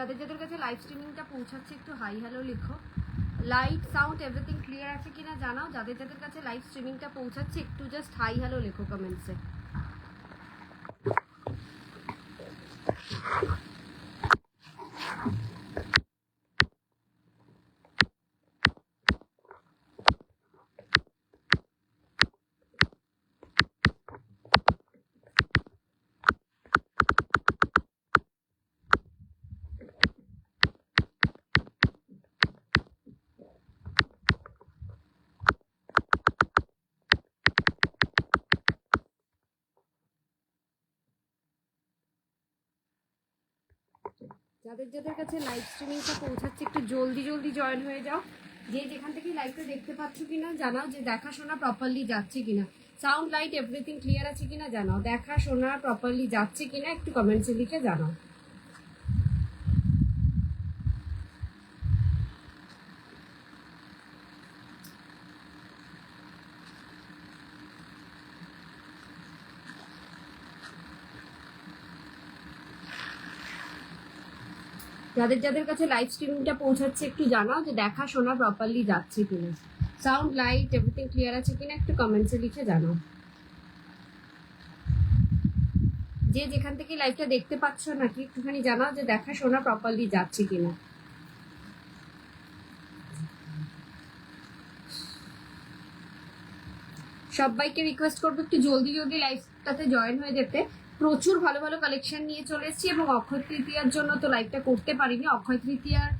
যাদের যাদের কাছে লাইভ স্ট্রিমিংটা পৌঁছাচ্ছে একটু হাই হ্যালো লিখো। লাইট সাউন্ড এভরিথিং ক্লিয়ার আছে কিনা জানাও। যাদের যাদের কাছে লাইভ স্ট্রিমিংটা পৌঁছাচ্ছে একটু জাস্ট হাই হ্যালো লেখো কমেন্টসে। যাদের যাদের কাছে লাইভ স্ট্রিমিংটা পৌঁছাচ্ছে একটু জলদি জলদি জয়েন হয়ে যাও। যে যেখান থেকে লাইভটা দেখতে পাচ্ছ কিনা জানাও। যে দেখাশোনা প্রপারলি যাচ্ছে কিনা, সাউন্ড লাইট এভরিথিং ক্লিয়ার আছে কিনা জানাও। দেখাশোনা প্রপারলি যাচ্ছে কিনা একটু কমেন্টসে লিখে জানাও। যাদের যাদের কাছে লাইভ স্ট্রিমিংটা পৌঁছাচ্ছে একটু জানাও যে দেখাশোনা প্রপারলি যাচ্ছে কিনা, সাউন্ড লাইট এভরিথিং ক্লিয়ার আছে কিনা একটু কমেন্টসে লিখে জানাও। যে যেখান থেকে লাইভটা দেখতে পাচ্ছ নাকি একটুখানি জানাও যে দেখাশোনা প্রপারলি যাচ্ছে কিনা। সবাইকে রিকোয়েস্ট করবো একটু জলদি জলদি লাইভটাতে জয়েন হয়ে যেতে। প্রচুর ভালো ভালো কালেকশন নিয়ে চলে এসেছি এবং অক্ষয় তৃতীয়ার জন্য তো লাইভটা করতে পারিনি। অক্ষয় তৃতীয়ার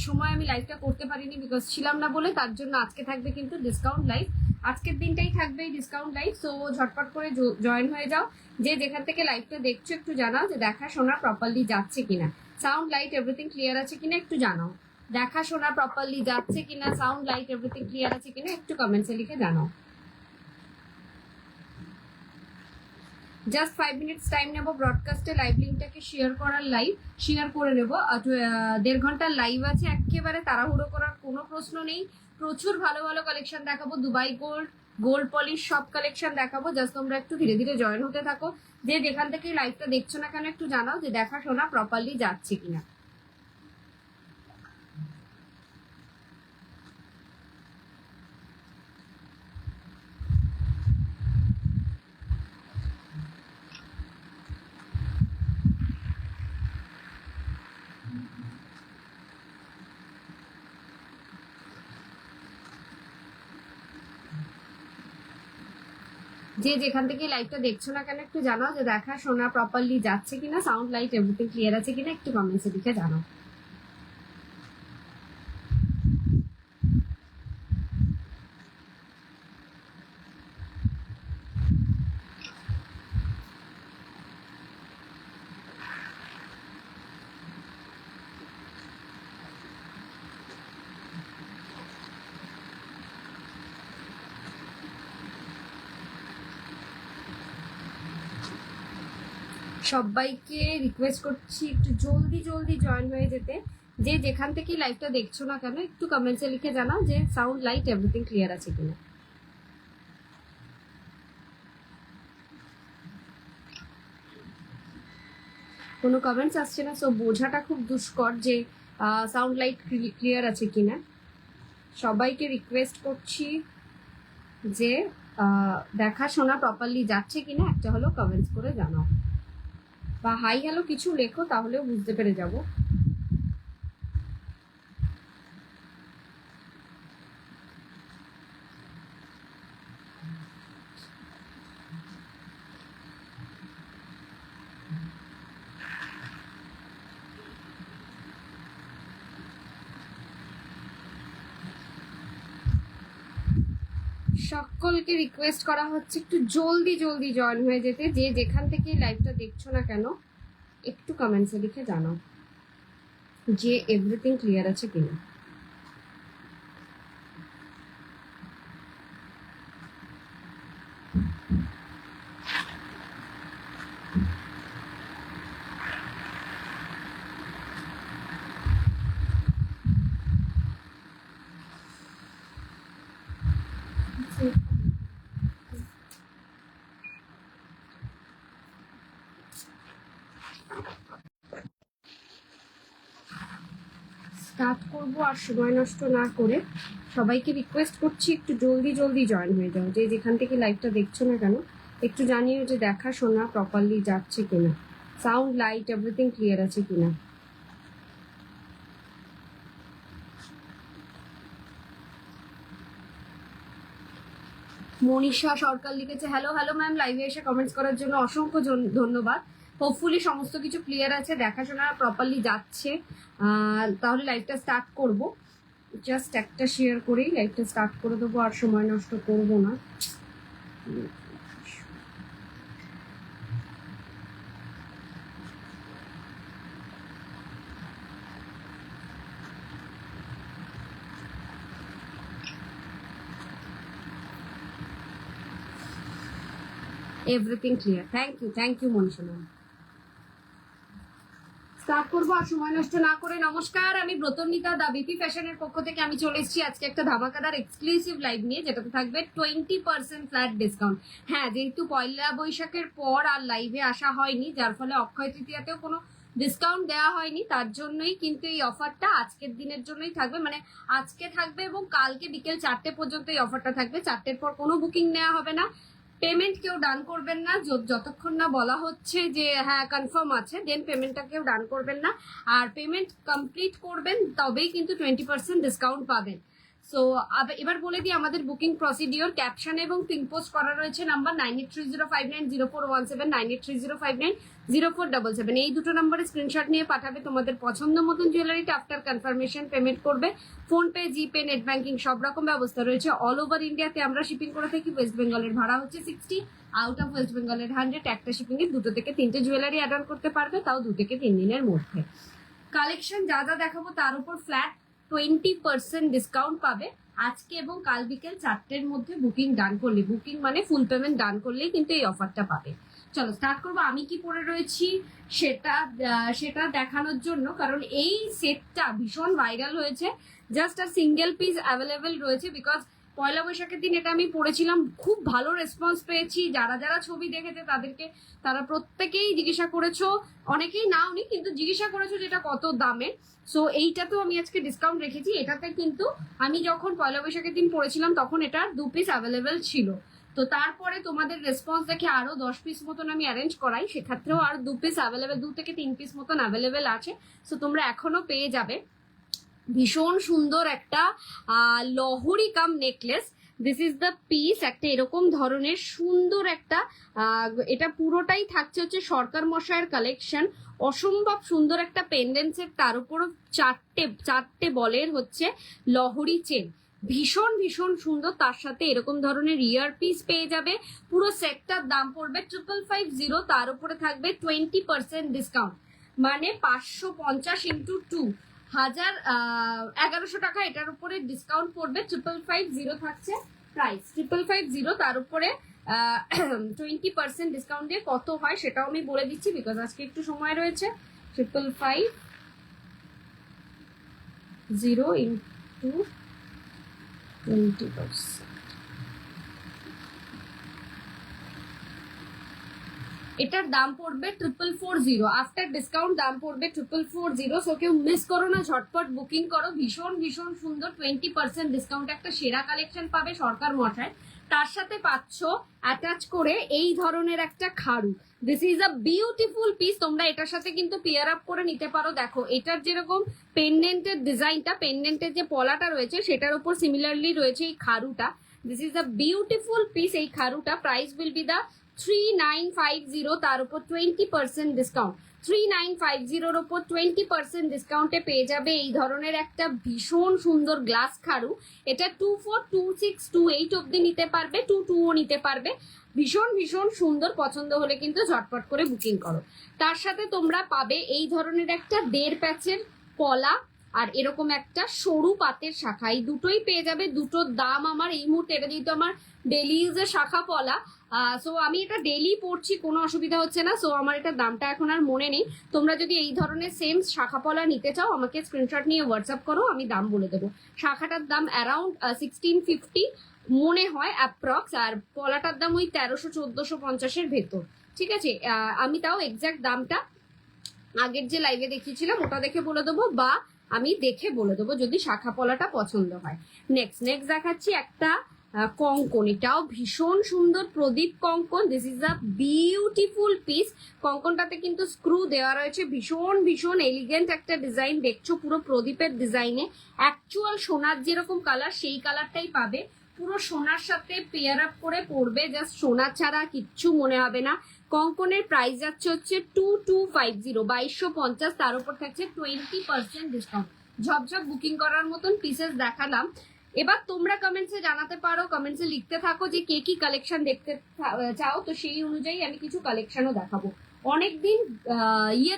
সময় আমি লাইভটা করতে পারিনি বিকজ ছিলাম না বলে। তার জন্য আজকে থাকবে কিন্তু ডিসকাউন্ট লাইভ, আজকের দিনটাই থাকবে এই ডিসকাউন্ট লাইভ। সো ঝটপট করে জয়েন হয়ে যাও। যে যেখান থেকে লাইভটা দেখছো একটু জানাও যে দেখাশোনা প্রপারলি যাচ্ছে কিনা, সাউন্ড লাইট এভরিথিং ক্লিয়ার আছে কিনা একটু জানাও। দেখাশোনা প্রপারলি যাচ্ছে কিনা, সাউন্ড লাইট এভরিথিং ক্লিয়ার আছে কিনা একটু কমেন্টসে লিখে জানাও। জাস্ট 5 মিনিটস টাইম নেবো ব্রডকাস্টে লাইভ লিঙ্কটাকে শেয়ার করে নেবো। 1.5 ঘন্টার লাইভ আছে, একেবারে তাড়াহুড়ো করার কোনো প্রশ্ন নেই। প্রচুর ভালো ভালো কালেকশন দেখাবো, দুবাই গোল্ড, গোল্ড পলিশ সব কালেকশন দেখাবো। জাস্ট তোমরা একটু ধীরে ধীরে জয়েন হতে থাকো। যে যেখান থেকে লাইভটা দেখছো না কেন একটু জানাও যে দেখাশোনা প্রপারলি যাচ্ছে কিনা। যে যেখান থেকে লাইভটা দেখছো না কেন একটু জানাও যে দেখাশোনা প্রপারলি যাচ্ছে কিনা, সাউন্ড লাইট এভরিথিং ক্লিয়ার আছে কিনা একটু কমেন্টসে লিখে জানাও। সবাইকে রিকোয়েস্ট করছি একটু জলদি জলদি জয়েন হয়ে যেতে। যে যেখান থেকে লাইভটা দেখছো না কেন একটু কমেন্টসে লিখে জানাও যে সাউন্ড লাইট এভরিথিং ক্লিয়ার আছে কিনা। কোনো কমেন্টস আসছে না, সো বোঝাটা খুব দুষ্কর যে সাউন্ড লাইট ক্লিয়ার আছে কিনা। সবাইকে রিকোয়েস্ট করছি যে দেখাশোনা প্রপারলি যাচ্ছে কিনা একটা হলো কমেন্টস করে জানাও, বা হাই হ্যালো কিছু লেখো, তাহলেও বুঝতে পেরে যাবো। সকলকে রিকোয়েস্ট করা হচ্ছে একটু জলদি জলদি জয়েন হয়ে যেতে। যে যেখান থেকে লাইভটা দেখছো না কেন একটু কমেন্টসে লিখে জানাও যে এভরিথিং ক্লিয়ার আছে কিনা। স্টার্ট করবো আর সময় নষ্ট না করে সবাইকে রিকোয়েস্ট করছি একটু জলদি জলদি জয়েন হয়ে যাও, যে যেখান থেকে লাইভটা দেখছো না কেন একটু জানিও যে দেখা শোনা প্রপারলি যাচ্ছে কিনা, সাউন্ড লাইট এভরিথিং ক্লিয়ার আছে কিনা। মনীষা সরকার লিখেছে হ্যালো হ্যালো ম্যাম, লাইভে এসে কমেন্টস করার জন্য অসংখ্য ধন্যবাদ। হোপফুলি সমস্ত কিছু ক্লিয়ার আছে, দেখাশোনা প্রপারলি যাচ্ছে। তাহলে লাইভটা স্টার্ট করব। জাস্ট একটা শেয়ার করেই লাইভটা স্টার্ট করে দেবো, আর সময় নষ্ট করব না। Everything clear, thank you Manisha ma'am. Start করবো আর সময় নষ্ট না করে। নমস্কার, আমি ব্রতমিতা দা বিপি ফ্যাশনের পক্ষ থেকে আমি চলে এসেছি আজকে একটা ধামাকাদার এক্সক্লুসিভ লাইভ নিয়ে, যেটাতে থাকবে 20% ফ্ল্যাট ডিসকাউন্ট। হ্যাঁ, যেহেতু পয়লা বৈশাখের পর আর লাইভে আসা হয়নি, যার ফলে অক্ষয় তৃতীয়াতেও কোনো ডিসকাউন্ট দেওয়া হয়নি, তার জন্যই কিন্তু এই অফারটা আজকের দিনের জন্যই থাকবে। মানে আজকে থাকবে এবং কালকে বিকেল 4টে পর্যন্ত এই অফারটা থাকবে। 4টের পর কোনো বুকিং নেওয়া হবে না, পেমেন্ট কেউ ডান করবেন না যতক্ষণ না বলা হচ্ছে যে হ্যাঁ কনফার্ম আছে, দেন পেমেন্টটা কেউ ডান করবেন না। আর পেমেন্ট কমপ্লিট করবেন তবেই কিন্তু 20% ডিসকাউন্ট পাবেন। সো এবার বলে দিই আমাদের বুকিং প্রসিডিওর। ক্যাপশন এবং পিন পোস্ট করা রয়েছে নাম্বার 9830590417, 9830590477। এই দুটো নাম্বারে স্ক্রিনশট নিয়ে পাঠাবে তোমাদের পছন্দ মতন জুয়েলারিটা। আফটার কনফার্মেশন পেমেন্ট করবে। ফোনপে, জিপে, নেট ব্যাংকিং সব রকম ব্যবস্থা রয়েছে। অল ওভার ইন্ডিয়াতে আমরা শিপিং করে থাকি। ওয়েস্ট বেঙ্গলের ভাড়া হচ্ছে 60, আউট অফ ওয়েস্ট বেঙ্গলের 100। একটা শিপিং এ 2 থেকে 3টে জুয়েলারি অ্যাড অন করতে পারবে, তাও 2 থেকে 3 দিনের মধ্যে। কালেকশন যা যা দেখাবো তার উপর ফ্ল্যাট 20% ডিসকাউন্ট পাবে আজকে এবং কাল বিকেল 4টের মধ্যে বুকিং ডান করলে। বুকিং মানে ফুল পেমেন্ট ডান করলেই কিন্তু এই অফারটা পাবে। চলো স্টার্ট করবো। আমি কি পরে রয়েছি সেটা দেখানোর জন্য, কারণ এই সেটটা ভীষণ ভাইরাল হয়েছে। জাস্ট আর সিঙ্গেল পিস অ্যাভেলেবেল রয়েছে, বিকজ পয়লা বৈশাখের দিন এটা আমি পড়েছিলাম, খুব ভালো রেসপন্স পেয়েছি। যারা যারা ছবি দেখেছে তারা প্রত্যেকেই জিজ্ঞাসা করেছো, অনেকেই নাওনি কিন্তু জিজ্ঞাসা করেছো যেটা কত দামে। সো এইটাতেও আমি আজকে ডিসকাউন্ট রেখেছি। এটাতে কিন্তু আমি যখন পয়লা বৈশাখের দিন পড়েছিলাম তখন এটার 2 পিস অ্যাভেলেবেল ছিল। তো তারপরে তোমাদের রেসপন্স দেখে আরো 10 পিস মতন আমি অ্যারেঞ্জ করাই, সেক্ষেত্রেও আর 2 পিস অ্যাভেলেবেল, 2 থেকে 3 পিস মতন অ্যাভেলেবেল আছে। সো তোমরা এখনো পেয়ে যাবে। ভীষণ সুন্দর একটা লহরি cum necklace. This is the piece. একটা এরকম ধরনের সুন্দর একটা এটা পুরোটাই থাকছে হচ্ছে সরকার মশাইয়ের কালেকশন। অসম্ভব সুন্দর একটা পেন্ডেন্ট সেট, তার উপরও চারটে বলের হচ্ছে লহরি চেন। ভীষণ ভীষণ সুন্দর। তার সাথে এরকম ধরনের ইয়ার পিস পেয়ে যাবে। পুরো সেটটার দাম পড়বে 5550, তার উপরে থাকবে 20% ডিসকাউন্ট, মানে 550 ইন্টু 2 1100 টাকা এটার উপরে ডিসকাউন্ট পড়বে। 5550 থাকছে প্রাইস, 5550, তার উপরে 20% ডিসকাউন্ট দিয়ে কত হয় সেটাও আমি বলে দিচ্ছি, বিকজ আজকে একটু সময় রয়েছে। 5550 ইন্টু 20%, এটার দাম পড়বে 4440। আফটার ডিসকাউন্ট দাম পড়বে 4440। সো কেউ মিস করো না, ঝটপট বুকিং করো। ভীষণ ভীষণ সুন্দর 20% ডিসকাউন্ট, একটা সেরা কালেকশন পাবে সরকার মশাই। তার সাথে পাচ্ছ অ্যাটাচ করে এই ধরনের একটা খাড়ু। This is a beautiful piece. তোমরা এটার সাথে কিন্তু পেয়ার আপ করে নিতে পারো। দেখো এটার যেরকম পেন্ডেন্টের ডিজাইনটা, পেন্ডেন্টের যে পলাটা রয়েছে সেটার উপর সিমিলারলি রয়েছে এই খাড়ুটা। This is a beautiful piece. এই খাড়ুটা প্রাইস উইল বি দা 3950, তার উপর 20% ডিসকাউন্ট। 3950 ওপর 20% ডিসকাউন্টে পেয়ে যাবে এই ধরনের একটা ভীষণ সুন্দর গ্লাস খাড়ু। এটা 24, 26, 28 অব্দি নিতে পারবে, 22ও নিতে পারবে। ভীষণ ভীষণ সুন্দর। পছন্দ হলে কিন্তু ঝটপট করে বুকিং করো। তার সাথে তোমরা পাবে এই ধরনের একটা 1.5 প্যাচের পলা আর এরকম একটা সরু পাতের শাখা। এই দুটোই পেয়ে যাবে। দুটোর দাম আমার এই মুহূর্তে, এটা যেহেতু আমার ডেলি ইউজের শাখা পলা, সো আমি এটা ডেলি পড়ছি, কোনো অসুবিধা হচ্ছে না। সো আমার এটা দামটা এখন আর মনে নেই। তোমরা যদি এই ধরনের সেম শাখা পলা নিতে চাও আমাকে স্ক্রিনশট নিয়ে হোয়াটসঅ্যাপ করো, আমি দাম বলে দেবো। শাখাটার দাম অ্যারাউন্ড 1650 মনে হয় অ্যাপ্রক্স, আর পলাটার দাম ওই 1300-1450 ভেতর। ঠিক আছে, আমি তাও এক্সাক্ট দামটা আগের যে লাইভে দেখিয়েছিলাম ওটা দেখে বলে দেবো, বা আমি দেখে বলে দেবো যদি শাখা পলাটা পছন্দ হয়। নেক্সট দেখাচ্ছি একটা কঙ্কন, এটাও ভীষণ সুন্দর প্রদীপ কঙ্কন। This is a beautiful piece. কঙ্কনটাতে কিন্তু স্ক্রু দেওয়া রয়েছে, ভীষণ ভীষণ এলিগেন্ট একটা ডিজাইন। দেখছো পুরো প্রদীপের ডিজাইনে অ্যাকচুয়াল সোনার যেরকম কালার সেই কালারটাই পাবে। পুরো সোনার সাথে পেয়ার আপ করে পড়বে, জাস্ট সোনা ছাড়া কিচ্ছু মনে হবে না। কঙ্কনের প্রাইস যাচ্ছে হচ্ছে 2250, 2250। তার উপর থাকছে 20% ডিসকাউন্ট। ঝপঝপ বুকিং করার মতন পিসেস দেখালাম। এবার তোমরা কমেন্টসে জানাতে পারো, কমেন্টসে লিখতে থাকো যে কে কি কালেকশন দেখতে চাও, তো সেই অনুযায়ী আমি কিছু কালেকশনও দেখাবো। অনেকদিন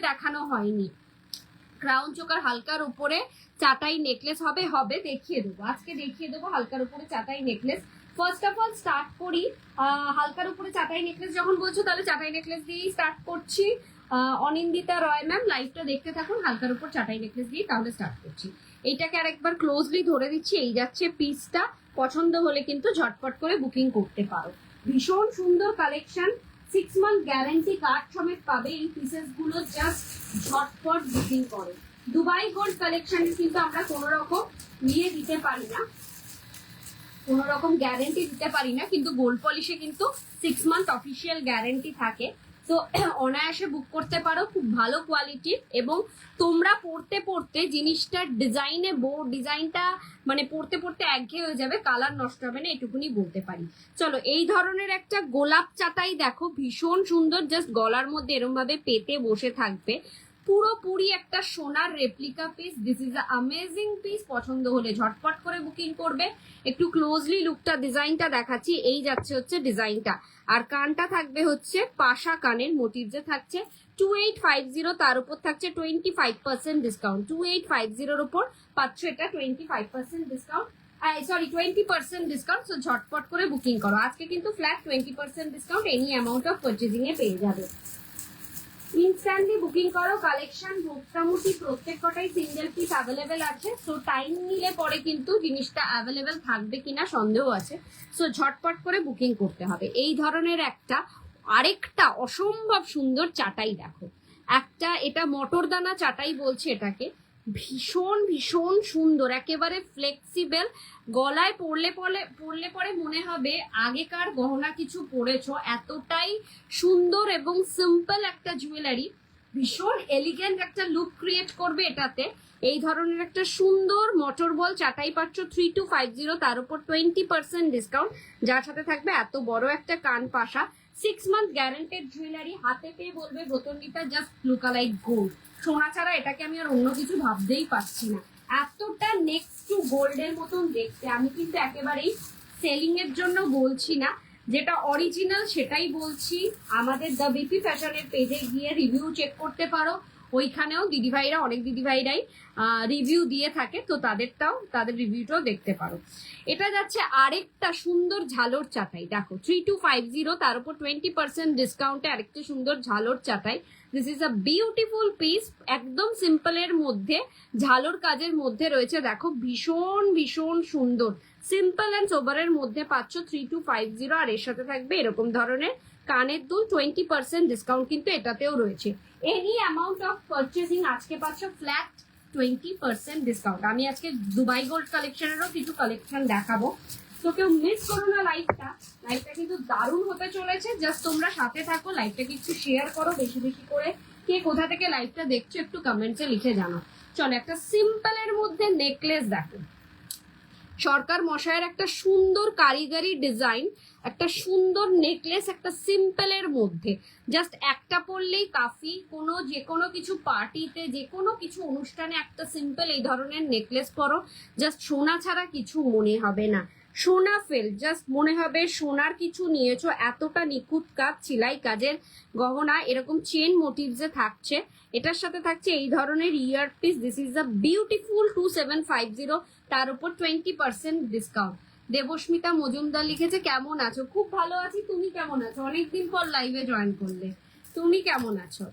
দেখানো হয়নি। ক্রাউন চোকার হালকার উপরে চাটাই নেকলেস হবে দেখিয়ে দেবো, আজকে দেখিয়ে দেবো হালকার উপরে চাটাই necklace. First of all start করি হালকার উপরে চাটাই নেকলেস। যখন বলছো তাহলে চাটাই নেকলেস দিয়েই স্টার্ট করছি। অনিন্দিতা রয় ম্যাম লাইভটা দেখতে থাকুন, হালকার উপর চাটাই নেকলেস দিয়ে তাহলে স্টার্ট করছি। এইটাকে আরেকবার ক্লোজলি ধরে দিচ্ছি, এই যাচ্ছে পিসটা। পছন্দ হলে কিন্তু ঝটপট করে বুকিং করতে পারো। ভীষণ সুন্দর কালেকশন, 6 মান্থ গ্যারান্টি কার্ড সমেত পাবে এই পিসেস গুলো। জাস্ট ঝটপট বুকিং করো। দুবাই গোল্ড কালেকশন কিন্তু আমরা কোনো রকম দিতে পারি না, কোনো রকম গ্যারেন্টি দিতে পারি না, কিন্তু গোল্ড পলিশে কিন্তু 6 মান্থ অফিসিয়াল গ্যারেন্টি থাকে। তো অনায়াসে বুক করতে পারো, খুব ভালো কোয়ালিটির। এবং তোমরা পড়তে পড়তে জিনিসটার ডিজাইনটা মানে পড়তে পড়তে একঘেয়ে হয়ে যাবে, কালার নষ্ট হবে না, এটুকুনি বলতে পারি। চলো, এই ধরনের একটা গোলাপ চাটাই দেখো, ভীষণ সুন্দর। জাস্ট গলার মধ্যে এরম ভাবে পেতে বসে থাকবে, পুরোপুরি একটা সোনার replica piece. This is amazing piece. পছন্দ হলে ঝটপট করে বুকিং করবে। একটু ক্লোজলি লুকটা ডিজাইনটা দেখাচ্ছি, এই যাচ্ছে হচ্ছে ডিজাইনটা। আর কানটা থাকবে হচ্ছে পাশা কানের মোটিভ যে থাকছে। 2850, তার উপর থাকছে 25% ডিসকাউন্ট। 2850 উপর পাচ্ছ এটা 25% ডিসকাউন্ট, সরি 20% ডিসকাউন্ট। সো ঝটপট করে বুকিং করো, আজকে কিন্তু flat 20% discount any amount of purchasing এ পেয়ে যাবে। ইনস্ট্যান্টলি বুকিং করো। কালেকশন মোটামুটি প্রত্যেক কটাই সিঙ্গেল পিস অ্যাভেলেবেল আছে। সো টাইম নিলে পরে কিন্তু জিনিসটা অ্যাভেলেবেল থাকবে কিনা সন্দেহ আছে। সো ঝটপট করে বুকিং করতে হবে। এই ধরনের আরেকটা অসম্ভব সুন্দর চাটাই দেখো, একটা এটা মটরদানা চাটাই বলছে এটাকে। ভীষণ ভীষণ সুন্দর, একেবারে ফ্লেক্সিবল। গলায় পরলে পরে মনে হবে আগেকার গহনা কিছু পরেছো, এতটাই সুন্দর এবং সিম্পল একটা জুয়েলারি। ভীষণ এলিগেন্ট একটা লুক ক্রিয়েট করবে এটাতে। এই ধরনের একটা সুন্দর মটর বল চাটাই পাচ্ছ 3250, তার উপর 20% ডিসকাউন্ট, যার সাথে থাকবে এত বড় একটা কান পাশা। 6 মান্থ গ্যারান্টেড জুয়েলারি। হাতে পেয়ে বলবে ব্রতনটা জাস্ট লুক লাইক গোল্ড। সোনা ছাড়া এটাকে আমি আর অন্য কিছু ভাবতেই পারছি না, এতটা নেক্সট টু গোল্ডের মতন দেখতে। আমি কিন্তু একেবারেই সেলিং এর জন্য বলছি না, যেটা অরিজিনাল সেটাই বলছি। আমাদের দ্য বিপি ফ্যাশনের পেজে গিয়ে রিভিউ চেক করতে পারো, ওইখানেও দিদিভাইরা, অনেক দিদিভাইরাই রিভিউ দিয়ে থাকে, তো তাদের রিভিউটাও দেখতে পারো। এটা যাচ্ছে আরেকটা সুন্দর ঝালর চাটাই দেখো, 3250, তার উপর 20% ডিসকাউন্টে আরেকটা সুন্দর ঝালর চাটাই। This is a beautiful piece, একদম সিম্পলের মধ্যে ঝালর কাজের মধ্যে রয়েছে। দেখো ভীষণ ভীষণ সুন্দর, সিম্পল অ্যান্ড সোবারের মধ্যে পাচ্ছ 3250। আর এর সাথে থাকবে এরকম ধরনের কানের দুল, 20% ডিসকাউন্ট কিন্তু এটাতেও রয়েছে। এনি অ্যামাউন্ট অফ পারচেজিং আজকে পাচ্ছ ফ্ল্যাট 20% ডিসকাউন্ট। আমি আজকে দুবাই গোল্ড কালেকশনেরও কিছু কালেকশন দেখাবো, তো কেউ মিস করো না লাইভটা কিন্তু দারুণ হতে চলেছে। জাস্ট তোমরা সাথে থাকো, লাইভটাকে একটু শেয়ার করো বেশি বেশি করে। কে কোথা থেকে লাইভটা দেখছো একটু কমেন্টসে লিখে জানো। চলো, একটা সিম্পলের মধ্যে নেকলেস দেখো, সরকার মশাইয়ের একটা সুন্দর কারিগরি ডিজাইন, একটা সুন্দর নেকলেস, একটা সিম্পলের মধ্যে। জাস্ট একটা পরলেই কাফি। যে কোনো কিছু পার্টিতে, যে কোনো কিছু অনুষ্ঠানে একটা সিম্পল এই ধরনের নেকলেস পরো, জাস্ট সোনা ছাড়া কিছু মনে হবে না। সোনা ফেল, জাস্ট মনে হবে সোনার কিছু নিয়েছো। এতটা নিখুঁত কাজ, সেলাই কাজের গহনা, এরকম চেন মোটিভসে থাকছে। এটার সাথে থাকছে এই ধরনের ear piece. This is a beautiful 2750, তার উপর 20% ডিসকাউন্ট। দেবস্মিতা মজুমদার লিখেছে কেমন আছো? খুব ভালো আছি, তুমি কেমন আছো? অনেকদিন পর লাইভে জয়েন করলে, তুমি কেমন আছো?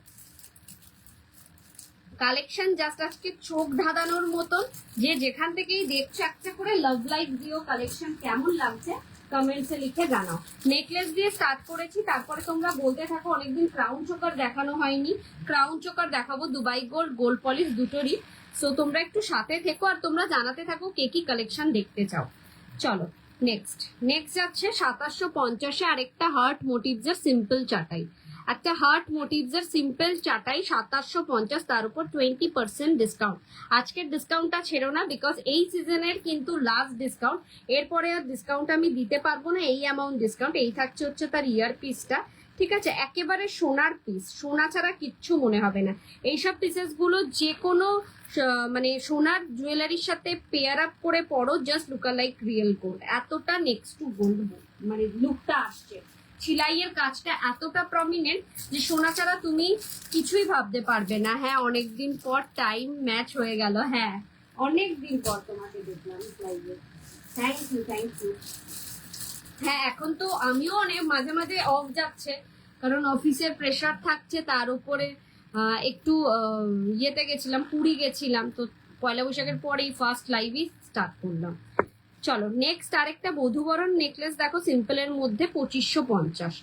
কালেকশন জাস্ট আজকে চোখ ধাঁধানোর মতন। যে যেখান থেকেই দেখছো একটা করে লাভ লাইভ দিও কালেকশন কেমন লাগছে কমেন্টসে লিখে জানাও। নেকলেস দিয়ে স্টার্ট করেছি, তারপরে তোমরা বলতে থাকো অনেকদিন ক্রাউন চোকার দেখানো হয়নি, ক্রাউন চোকার দেখাবো, দুবাই গোল্ড, গোল্ড পলিশ দুটোরই। সো তোমরা একটু সাথে থেকো আর তোমরা জানাতে থাকো কে কি কালেকশন দেখতে চাও। চলো নেক্সট যাচ্ছে 2750-এ আরেকটা হার্ট মোটিভস এর সিম্পল চাটাই, একটা হার্ট মোটিভস এর সিম্পল চাটাই 2750, তার উপর 20% ডিসকাউন্ট। আজকের ডিসকাউন্টটা ছেড়ো না, বিকজ এই সিজনের কিন্তু লাস্ট ডিসকাউন্ট, এরপরে আর ডিসকাউন্ট আমি দিতে পারবো না, এই অ্যামাউন্ট ডিসকাউন্ট। এই থাকছে হচ্ছে তার ইয়ার পিসটা, ঠিক আছে, একেবারে সোনার পিস, সোনা ছাড়া কিচ্ছু মনে হবে না। এইসব পিসেস গুলো যে কোনো মানে সোনার জুয়েলারির সাথে পেয়ার আপ করে পড়ো, just look like real gold, এতটা নেক্সট টু গোল্ড মানে লুকটা আসছে। সেলাইয়ের কাজটা এতটা প্রমিনেন্ট যে সোনা ছাড়া তুমি কিছুই ভাবতে পারবে না। হ্যাঁ, অনেকদিন পর টাইম ম্যাচ হয়ে গেল, হ্যাঁ অনেকদিন পর তোমাকে দেখলাম লাইভে, থ্যাংক ইউ। হ্যাঁ, এখন তো আমিও অনেক মাঝে মাঝে অফ যাচ্ছে, কারণ অফিসের প্রেশার থাকছে, তার উপরে একটু ইয়েতে গেছিলাম, পুরী গেছিলাম, তো পয়লা বৈশাখের পরেই ফার্স্ট লাইভই স্টার্ট করলাম। চলো নেক্সট আরেকটা বধূবরণ নেকলেস দেখো, সিম্পলের মধ্যে 2550,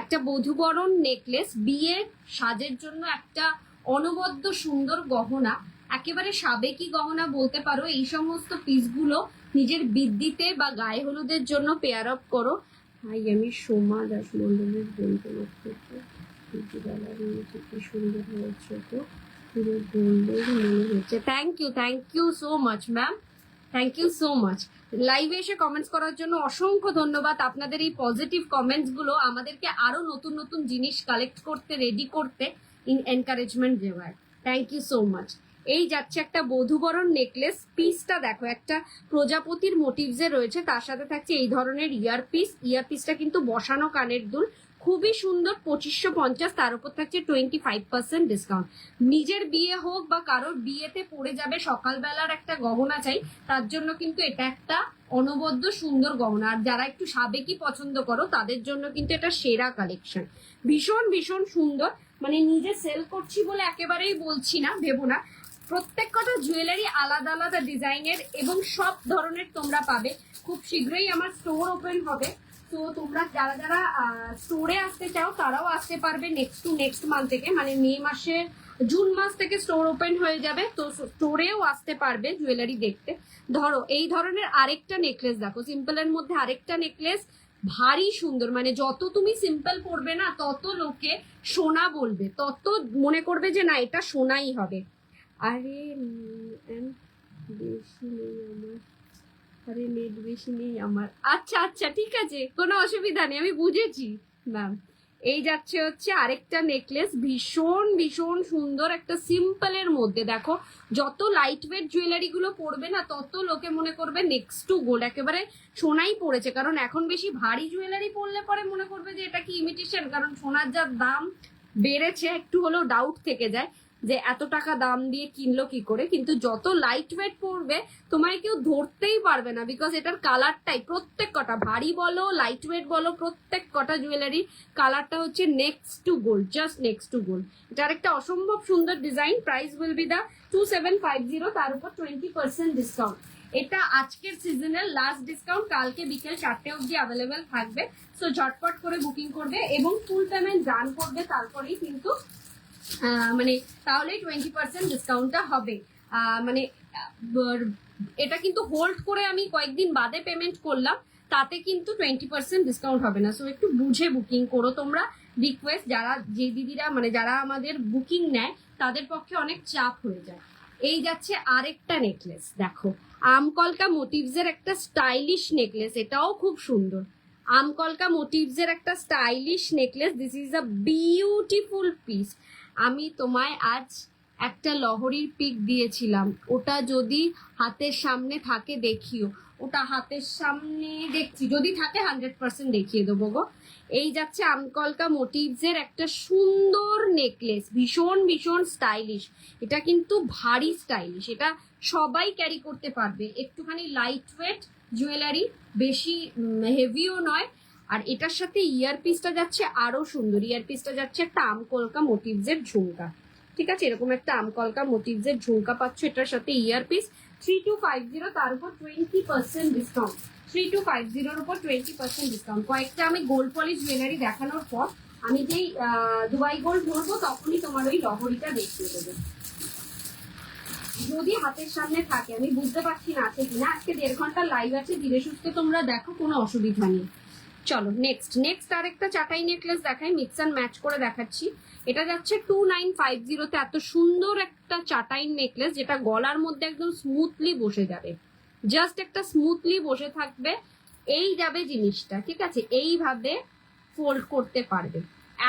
একটা বধূবরণ নেকলেস, বিয়ে সাজের জন্য একটা অনবদ্য সুন্দর গহনা, একেবারে সাবেকি গহনা বলতে পারো। এই সমস্ত পিসগুলো নিজের বিদ্যিতে বা গায়ে হলুদের জন্য পেয়ার আপ করো। হাই, আমি সোমা দাস মন্ডলের বন্ধু থেকে কি সুন্দর হয়েছে, তো পুরো গোল্ডের মনে হচ্ছে। Thank you so much ma'am, thank you so much. লাইভে এসে কমেন্টস করার জন্য অসংখ্য ধন্যবাদ। আপনাদের এই পজিটিভ কমেন্টস গুলো আমাদেরকে আরো নতুন নতুন জিনিস কালেক্ট করতে, রেডি করতে এনকারেজমেন্ট দেওয়ার। Thank you so much. এই যাচ্ছে একটা বধূবরণ নেকলেস, পিসটা দেখো একটা প্রজাপতির মোটিভসে রয়েছে, তার সাথে থাকছে এই ধরনের ইয়ারপিসটা কিন্তু বসানো কানের দুল, খুবই সুন্দর, 2550, তার উপর থাকছে 25% ডিসকাউন্ট। নিজের বিয়ে হোক বা কারোর বিয়েতে পড়ে যাবে, সকালবেলার একটা গহনা চাই, তার জন্য কিন্তু এটা একটা অনবদ্য সুন্দর গহনা। আর যারা একটু সাবেকি পছন্দ করো তাদের জন্য কিন্তু এটা সেরা কালেকশন, ভীষণ ভীষণ সুন্দর। মানে নিজে সেল করছি বলে একেবারেই বলছি না, ভেবো না, প্রত্যেক কটা জুয়েলারি আলাদা আলাদা ডিজাইনের এবং সব ধরনের তোমরা পাবে। খুব শীঘ্রই আমার স্টোর ওপেন হবে, তো তোমরা যারা যারা স্টোরে আসতে চাও তারাও আসতে পারবে নেক্সট মান্থ থেকে, মানে মে মাসের জুন মাস থেকে স্টোর ওপেন হয়ে যাবে, তো স্টোরেও আসতে পারবে জুয়েলারি দেখতে। ধরো এই ধরনের আরেকটা নেকলেস দেখো, সিম্পলের মধ্যে আরেকটা নেকলেস, ভারী সুন্দর, মানে যত তুমি সিম্পল পরবে না তত লোকে সোনা বলবে, তত মনে করবে যে না এটা সোনাই হবে। আরে বেশি নেই আমার, আরে নেট বেশি নেই আমার, আচ্ছা আচ্ছা ঠিক আছে, কোনো অসুবিধা নেই, আমি বুঝেছি ম্যাম। এই যাচ্ছে হচ্ছে আরেকটা নেকলেস, ভীষণ ভীষণ সুন্দর, একটা সিম্পলের মধ্যে দেখো, যত লাইট ওয়েট জুয়েলারি গুলো পরবে না তত লোকে মনে করবে নেক্সট টু গোল্ড, একেবারে সোনাই পড়েছে। কারণ এখন বেশি ভারী জুয়েলারি পরলে পরে মনে করবে যে এটা কি ইমিটেশন, কারণ সোনার যা দাম বেড়েছে একটু হলেও ডাউট থেকে যায় যে এত টাকা দাম দিয়ে কিনলো কি করে। কিন্তু যত লাইট ওয়েট পড়বে তোমায় কেউ ধরতেই পারবে না, বিকজ এটার কালারটাই, প্রত্যেক কটা ভারী বলো লাইট ওয়েট বলো, প্রত্যেক কটা জুয়েলারি কালারটা হচ্ছে next to gold, just next to gold. এটার একটা অসম্ভব সুন্দর ডিজাইন। প্রাইস উইল বি দা 2750, তার উপর 20% ডিসকাউন্ট। এটা আজকের সিজনের লাস্ট ডিসকাউন্ট, কালকে বিকেল 4টে অবধি অ্যাভেলেবেল থাকবে। সো ঝটপট করে বুকিং করবে এবং ফুল পেমেন্ট ডান করবে, তারপরেই কিন্তু মানে তাহলেই 20% ডিসকাউন্টটা হবে। মানে এটা কিন্তু হোল্ড করে আমি কয়েকদিন বাদে পেমেন্ট করলাম, তাতে কিন্তু 20% ডিসকাউন্ট হবে না। সো একটু বুঝে বুকিং করো তোমরা, রিকোয়েস্ট, যারা যে দিদিরা মানে যারা আমাদের বুকিং নেয় তাদের পক্ষে অনেক চাপ হয়ে যায়। এই যাচ্ছে আরেকটা নেকলেস দেখো, আমকলকা মোটিভস এর একটা স্টাইলিশ নেকলেস, এটাও খুব সুন্দর। আমকলকা মোটিভস এর একটা stylish necklace, this is a beautiful piece. আমি তোমায় আজ একটা লহরীর পিক দিয়েছিলাম, ওটা যদি হাতের সামনে থাকে দেখিও, ওটা হাতের সামনে দেখছি, যদি থাকে 100% দেখিয়ে দেবো গো। এই যাচ্ছে আমকলকা মোটিভস এর একটা সুন্দর নেকলেস, ভীষণ ভীষণ স্টাইলিশ, এটা কিন্তু ভারী স্টাইলিশ, এটা সবাই ক্যারি করতে পারবে, একটুখানি লাইট ওয়েট জুয়েলারি, বেশি হেভিও নয়। আর এটার সাথে ইয়ারপিসটা যাচ্ছে আরো সুন্দর, ইয়ারপিসটা যাচ্ছে একটা আমকলকা মোটিভস এর ঝুমকা, ঠিক আছে, এরকম একটা আমকলকা মোটিভস এর ঝুমকা পাচ্ছ এটার সাথে ইয়ারপিস 3250, তার উপর 20% ডিসকাউন্ট। 3250 উপর 20% ডিসকাউন্ট। কয়েকটা আমি গোল্ড পলিশ জুয়েলারি দেখানোর পর আমি যেই দুবাই গোল্ড ধরবো তখনই তোমার ওই লহরিটা দেখিয়ে দেবো, যদি হাতের সামনে থাকে। আমি বুঝতে পারছি না আছে কিনা, আজকে 1.5 ঘন্টা লাইভ আছে, ধীরে সুস্থে তোমরা দেখো, কোনো অসুবিধা নেই। চলো নেক্সট আরেকটা চাটাই নেকলেস দেখাই, মিক্স অ্যান্ড ম্যাচ করে দেখাচ্ছি। এটা যাচ্ছে 2950 তে। এত সুন্দর একটা চাটাই নেকলেস যেটা গলার মধ্যে একদম স্মুথলি বসে যাবে, জাস্ট একটা স্মুথলি বসে থাকবে, এই যাবে জিনিসটা, ঠিক আছে, এইভাবে ফোল্ড করতে পারবে,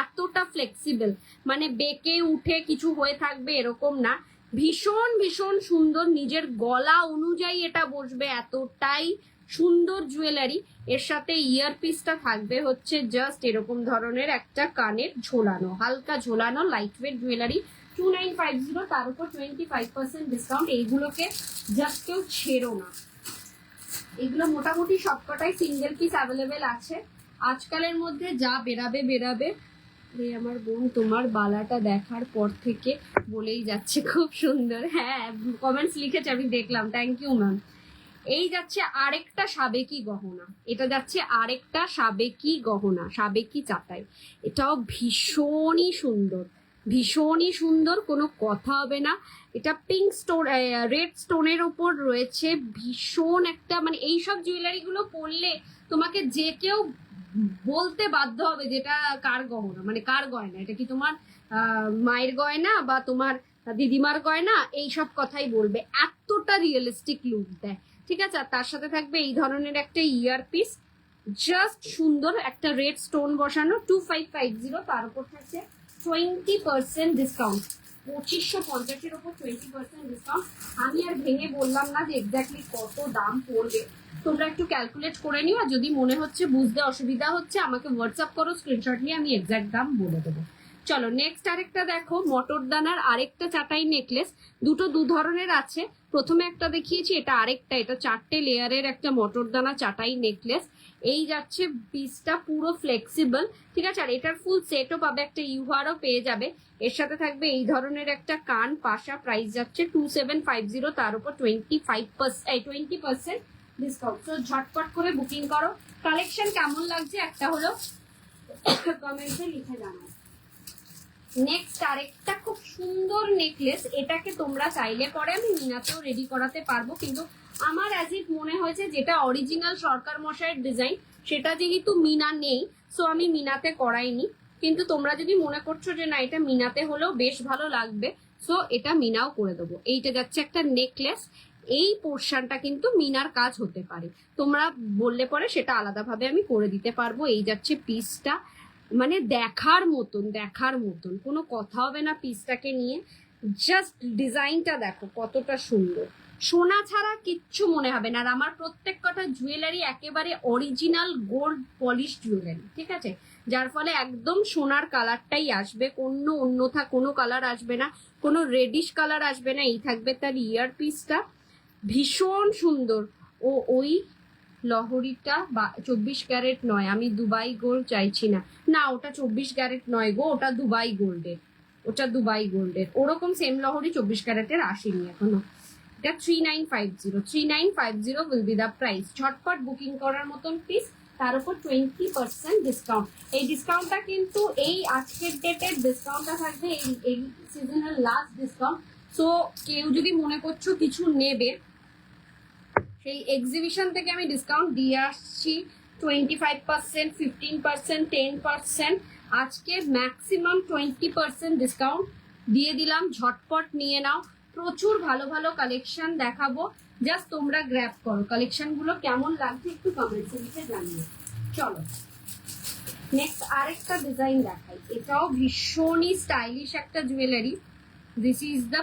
এতটা ফ্লেক্সিবল, মানে বেঁকে উঠে কিছু হয়ে থাকবে এরকম না, ভীষণ ভীষণ সুন্দর, নিজের গলা অনুযায়ী এটা বসবে, এতটাই সুন্দর জুয়েলারি। এর সাথে ইয়ারপিসটা থাকবে হচ্ছে জাস্ট এরকম ধরনের একটা কানের ঝোলানো, হালকা ঝোলানো লাইট ওয়েট জুয়েলারি 2950, তার উপর 25% ডিসকাউন্ট। এইগুলোকে জাস্ট কেউ ছেড়ো না, এগুলো মোটামুটি সবকটাই সিঙ্গেল পিস অ্যাভেলেবেল আছে। আজকালের মধ্যে যা বেরাবে আমার বোন তোমার বালাটা দেখার পর থেকে বলেই যাচ্ছে খুব সুন্দর। হ্যাঁ, কমেন্টস লিখেছে আমি দেখলাম, থ্যাংক ইউ ম্যাম। এই যাচ্ছে আরেকটা সাবেকি গহনা, এটা যাচ্ছে আরেকটা সাবেকি গহনা, সাবেকি চাটাই। এটাও ভীষণই সুন্দর, ভীষণই সুন্দর, কোনো কথা হবে না। এটা পিঙ্ক স্টোন, রেড স্টোনের ওপর রয়েছে, ভীষণ একটা, মানে এইসব জুয়েলারি গুলো পরলে তোমাকে যে কেউ বলতে বাধ্য হবে যেটা কার গহনা, মানে কার গয়না, এটা কি তোমার মায়ের গয়না বা তোমার দিদিমার গয়না, এইসব কথাই বলবে, এতটা রিয়েলিস্টিক লুক দেয়, ঠিক আছে। আর তার সাথে থাকবে এই ধরনের একটা ইয়ারপিস, জাস্ট সুন্দর একটা রেড স্টোন বসানো 2550, তার উপর থাকছে 20% ডিসকাউন্ট, 2550 উপর 20% ডিসকাউন্ট। আমি আর ভেঙে বললাম না যে এক্স্যাক্টলি কত দাম পড়বে, তোমরা একটু ক্যালকুলেট করে নিও, আর যদি মনে হচ্ছে বুঝতে অসুবিধা হচ্ছে আমাকে হোয়াটসঅ্যাপ করো, স্ক্রিনশট নিয়ে আমি এক্স্যাক্ট দাম বলে দেবো। চলো নেক্সট আরেকটা দেখো, মটর দানার আরেকটা চাটাই নেকলেস, দুটো দু ধরনের আছে। প্রথমে একটা দেখিয়েছি, এটা আরেকটা, এটা 4টে লেয়ারের একটা মটর দানা চাটাই নেকলেস। এই যাচ্ছে পিসটা পুরো ফ্লেক্সিবল, ঠিক আছে, আর এটার ফুল সেটও পাবে, একটা ইউহারও পেয়ে যাবে। এর সাথে থাকবে এই ধরনের একটা কান পাশা, প্রাইস যাচ্ছে 2750, তার উপর 20% ডিসকাউন্ট। তো ঝটপট করে বুকিং করো। কালেকশন কেমন লাগছে একটা হলো কমেন্টে লিখে জানাও। নেক্সট আরেকটা খুব সুন্দর নেকলেস, এটাকে তোমরা চাইলে পরে আমি মিনাতেও রেডি করাতে পারবো, কিন্তু আমার অ্যাজ ইট মনে হয়েছে যেটা অরিজিনাল সরকার মশাইয়ের ডিজাইন সেটা যেহেতু মিনা নেই, সো আমি মিনাতে করাইনি। কিন্তু তোমরা যদি মনে করছো যে না এটা মিনাতে হলেও বেশ ভালো লাগবে, সো এটা মিনাও করে দেবো। এইটা যাচ্ছে একটা নেকলেস, এই পোর্শনটা কিন্তু মিনার কাজ হতে পারে, তোমরা বললে পরে সেটা আলাদাভাবে আমি করে দিতে পারবো। এই যাচ্ছে পিসটা, মানে দেখার মতন, কোনো কথা হবে না পিসটাকে নিয়ে। জাস্ট ডিজাইনটা দেখো কতটা সুন্দর, সোনা ছাড়া কিচ্ছু মনে হবে না। আর আমার প্রত্যেক কটা জুয়েলারি একেবারে অরিজিনাল গোল্ড পলিশ জুয়েলারি, ঠিক আছে, যার ফলে একদম সোনার কালারটাই আসবে, অন্যথা কোনো কালার আসবে না, কোনো রেডিশ কালার আসবে না। এই থাকবে তার ইয়ার পিসটা, ভীষণ সুন্দর। ওই লহরিটা বা 24 ক্যারেট নয়, আমি দুবাই গোল্ড চাইছি না, না ওটা 24 ক্যারেট নয় গো, ওটা দুবাই গোল্ডের, ওরকম সেম লহরি 24 ক্যারেটের আসেনি এখনো। এটা 3950 উইল বি দ্য প্রাইস। ঝটপট বুকিং করার মতন পিস, তার উপর 20% ডিসকাউন্ট। এই ডিসকাউন্টটা কিন্তু এই আজকের ডেটের ডিসকাউন্টটা থাকবে, এই সিজনের লাস্ট ডিসকাউন্ট। সো কেউ যদি মনে করছো কিছু নেবে, সেই এক্সিবিশন থেকে আমি ডিসকাউন্ট দিয়ে আসছি 25%, 15%, 10%, আজকে ম্যাক্সিমাম 20% ডিসকাউন্ট দিয়ে দিলাম। ঝটপট নিয়ে নাও, প্রচুর ভালো ভালো কালেকশন দেখাবো, জাস্ট তোমরা গ্র্যাব করো। কালেকশনগুলো কেমন লাগছে একটু কমেন্টসে লিখে জানিও। চলো নেক্সট আরেকটা ডিজাইন দেখাই, এটাও ভীষণই স্টাইলিশ একটা jewellery. This is the